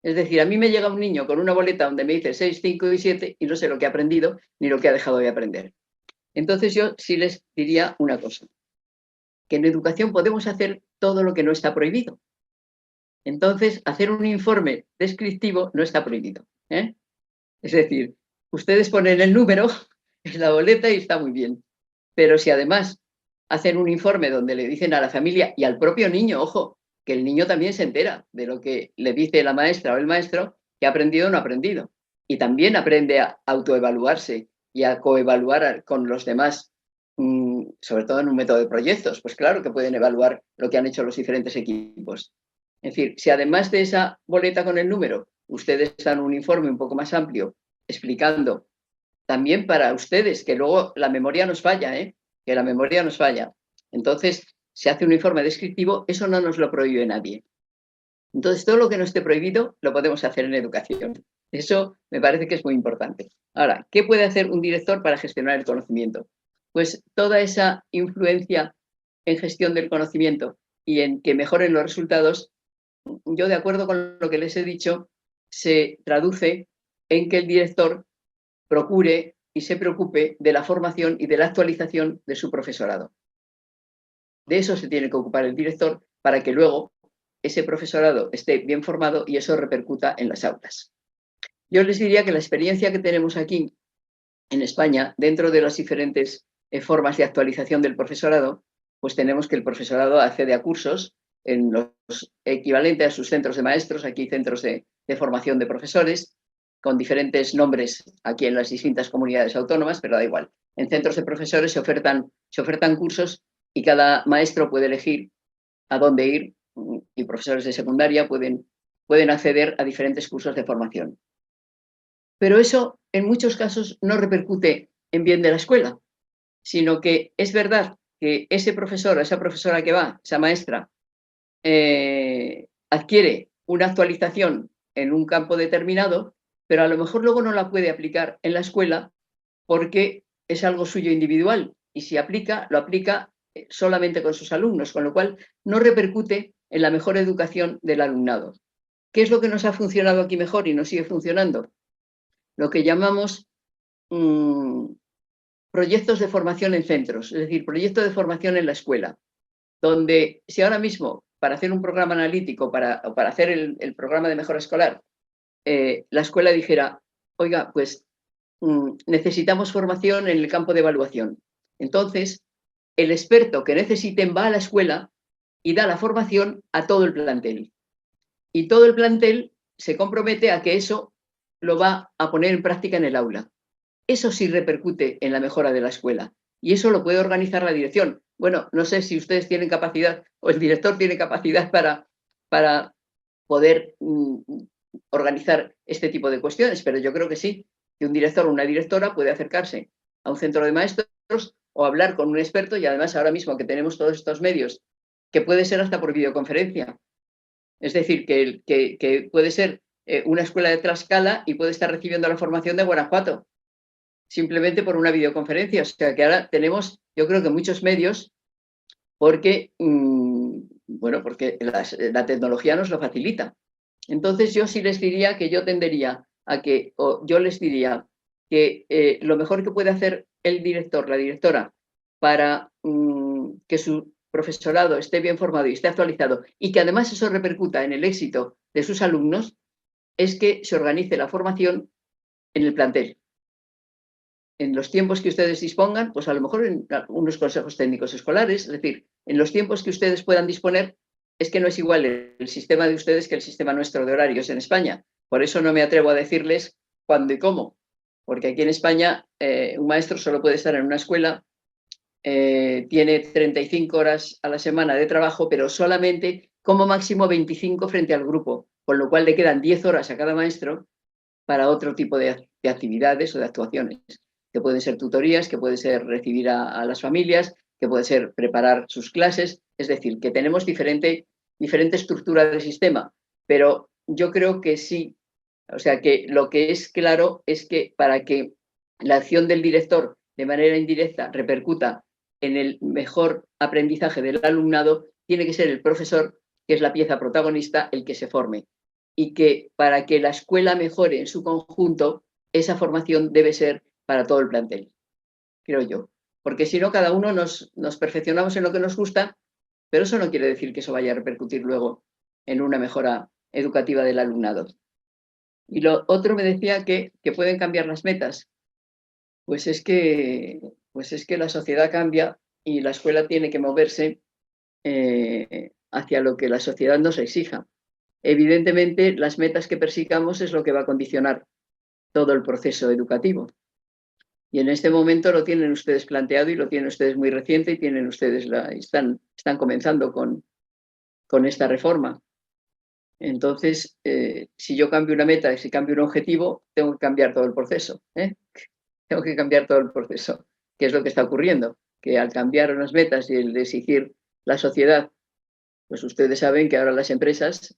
S2: Es decir, a mí me llega un niño con una boleta donde me dice 6, 5 y 7 y no sé lo que ha aprendido ni lo que ha dejado de aprender. Entonces yo sí les diría una cosa, que en educación podemos hacer todo lo que no está prohibido. Entonces, hacer un informe descriptivo no está prohibido, ¿eh? Es decir, ustedes ponen el número en la boleta y está muy bien. Pero si además hacen un informe donde le dicen a la familia y al propio niño, ojo, que el niño también se entera de lo que le dice la maestra o el maestro, que ha aprendido o no ha aprendido. Y también aprende a autoevaluarse y a coevaluar con los demás, sobre todo en un método de proyectos. Pues claro que pueden evaluar lo que han hecho los diferentes equipos. Es decir, si además de esa boleta con el número, ustedes dan un informe un poco más amplio explicando también para ustedes, que luego la memoria nos falla, que la memoria nos falla. Entonces, se hace un informe descriptivo, eso no nos lo prohíbe nadie. Entonces, todo lo que no esté prohibido lo podemos hacer en educación. Eso me parece que es muy importante. Ahora, ¿qué puede hacer un director para gestionar el conocimiento? Pues toda esa influencia en gestión del conocimiento y en que mejoren los resultados, yo de acuerdo con lo que les he dicho, se traduce en que el director procure y se preocupe de la formación y de la actualización de su profesorado. De eso se tiene que ocupar el director para que luego ese profesorado esté bien formado y eso repercuta en las aulas. Yo les diría que la experiencia que tenemos aquí en España, dentro de las diferentes formas de actualización del profesorado, pues tenemos que el profesorado accede a cursos en los equivalentes a sus centros de maestros, aquí centros de formación de profesores, con diferentes nombres aquí en las distintas comunidades autónomas, pero da igual. En centros de profesores se ofertan cursos y cada maestro puede elegir a dónde ir, y profesores de secundaria pueden acceder a diferentes cursos de formación. Pero eso en muchos casos no repercute en bien de la escuela, sino que es verdad que ese profesor o esa profesora que va, esa maestra, adquiere una actualización en un campo determinado, pero a lo mejor luego no la puede aplicar en la escuela porque es algo suyo individual, y si aplica, lo aplica solamente con sus alumnos, con lo cual no repercute en la mejor educación del alumnado. ¿Qué es lo que nos ha funcionado aquí mejor y nos sigue funcionando? Lo que llamamos proyectos de formación en centros, es decir, proyectos de formación en la escuela, donde si ahora mismo para hacer un programa analítico o para hacer el programa de mejora escolar, la escuela dijera, oiga, pues necesitamos formación en el campo de evaluación. Entonces, el experto que necesiten va a la escuela y da la formación a todo el plantel. Y todo el plantel se compromete a que eso lo va a poner en práctica en el aula. Eso sí repercute en la mejora de la escuela. Y eso lo puede organizar la dirección. Bueno, no sé si ustedes tienen capacidad o el director tiene capacidad para poder organizar este tipo de cuestiones, pero yo creo que sí, que un director o una directora puede acercarse a un centro de maestros o hablar con un experto, y además ahora mismo que tenemos todos estos medios, que puede ser hasta por videoconferencia. Es decir, que puede ser una escuela de Tlaxcala y puede estar recibiendo la formación de Guanajuato, simplemente por una videoconferencia. O sea que ahora tenemos, yo creo que muchos medios, porque, porque la tecnología nos lo facilita. Entonces yo sí les diría que yo tendería a que, o yo les diría que lo mejor que puede hacer el director, la directora, para que su profesorado esté bien formado y esté actualizado, y que además eso repercuta en el éxito de sus alumnos, es que se organice la formación en el plantel. En los tiempos que ustedes dispongan, pues a lo mejor en unos consejos técnicos escolares, es decir, en los tiempos que ustedes puedan disponer. Es que no es igual el sistema de ustedes que el sistema nuestro de horarios en España. Por eso no me atrevo a decirles cuándo y cómo, porque aquí en España un maestro solo puede estar en una escuela, tiene 35 horas a la semana de trabajo, pero solamente como máximo 25 frente al grupo, con lo cual le quedan 10 horas a cada maestro para otro tipo de actividades o de actuaciones, que pueden ser tutorías, que puede ser recibir a las familias, que puede ser preparar sus clases. Es decir, que tenemos diferente estructura del sistema, pero yo creo que sí. O sea, que lo que es claro es que para que la acción del director de manera indirecta repercuta en el mejor aprendizaje del alumnado, tiene que ser el profesor, que es la pieza protagonista, el que se forme. Y que para que la escuela mejore en su conjunto, esa formación debe ser para todo el plantel, creo yo. Porque si no, cada uno nos perfeccionamos en lo que nos gusta, pero eso no quiere decir que eso vaya a repercutir luego en una mejora educativa del alumnado. Y lo otro me decía que pueden cambiar las metas. Pues es que la sociedad cambia y la escuela tiene que moverse hacia lo que la sociedad nos exija. Evidentemente, las metas que persigamos es lo que va a condicionar todo el proceso educativo. Y en este momento lo tienen ustedes planteado y lo tienen ustedes muy reciente, y tienen ustedes están comenzando con esta reforma. Entonces, si yo cambio una meta, si cambio un objetivo, tengo que cambiar todo el proceso. Tengo que cambiar todo el proceso, que es lo que está ocurriendo, que al cambiar unas metas y el exigir la sociedad, pues ustedes saben que ahora las empresas,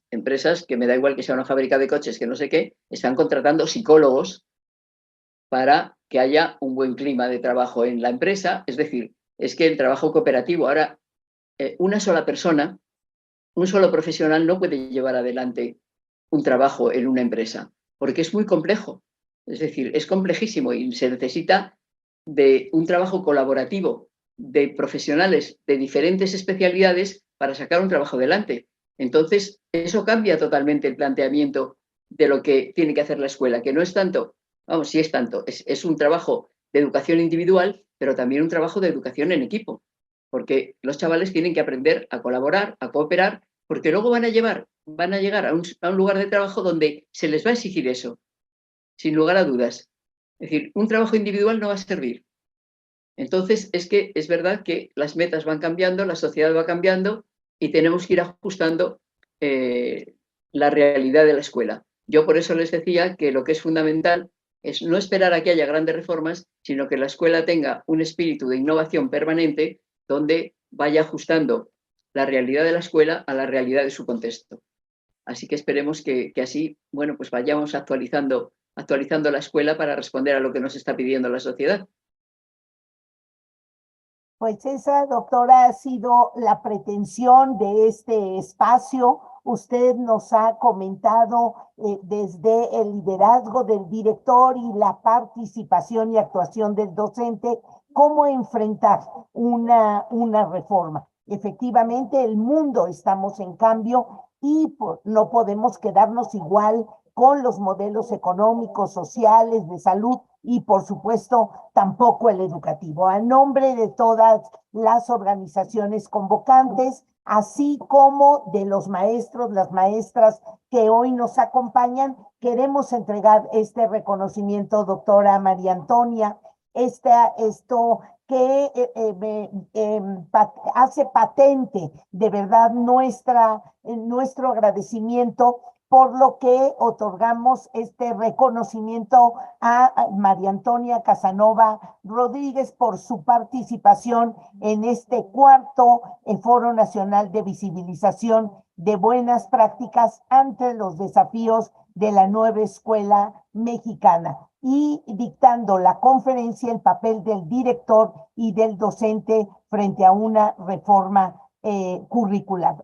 S2: que me da igual que sea una fábrica de coches, que no sé qué, están contratando psicólogos para que haya un buen clima de trabajo en la empresa. Es decir, es que el trabajo cooperativo, ahora una sola persona, un solo profesional no puede llevar adelante un trabajo en una empresa, porque es muy complejo. Es decir, es complejísimo y se necesita de un trabajo colaborativo de profesionales de diferentes especialidades para sacar un trabajo adelante. Entonces, eso cambia totalmente el planteamiento de lo que tiene que hacer la escuela, que no es tanto, vamos, sí es tanto, es un trabajo de educación individual, pero también un trabajo de educación en equipo, porque los chavales tienen que aprender a colaborar, a cooperar, porque luego van a llegar a un lugar de trabajo donde se les va a exigir eso. sin lugar a dudas. Es decir, un trabajo individual no va a servir. Entonces, es que es verdad que las metas van cambiando, la sociedad va cambiando y tenemos que ir ajustando la realidad de la escuela. Yo por eso les decía que lo que es fundamental es no esperar a que haya grandes reformas, sino que la escuela tenga un espíritu de innovación permanente donde vaya ajustando la realidad de la escuela a la realidad de su contexto. Así que esperemos que así, bueno, pues vayamos actualizando la escuela para responder a lo que nos está pidiendo la sociedad.
S1: Pues esa, doctora, ha sido la pretensión de este espacio. Usted nos ha comentado desde el liderazgo del director y la participación y actuación del docente, cómo enfrentar una reforma. Efectivamente, el mundo estamos en cambio y no podemos quedarnos igual con los modelos económicos, sociales, de salud y, por supuesto, tampoco el educativo. A nombre de todas las organizaciones convocantes, así como de los maestros, las maestras que hoy nos acompañan, queremos entregar este reconocimiento, doctora María Antonia, esto que hace patente de verdad nuestro agradecimiento, por lo que otorgamos este reconocimiento a María Antonia Casanova Rodríguez por su participación en este cuarto Foro Nacional de Visibilización de Buenas Prácticas ante los desafíos de la nueva escuela mexicana, y dictando la conferencia el papel del director y del docente frente a una reforma curricular.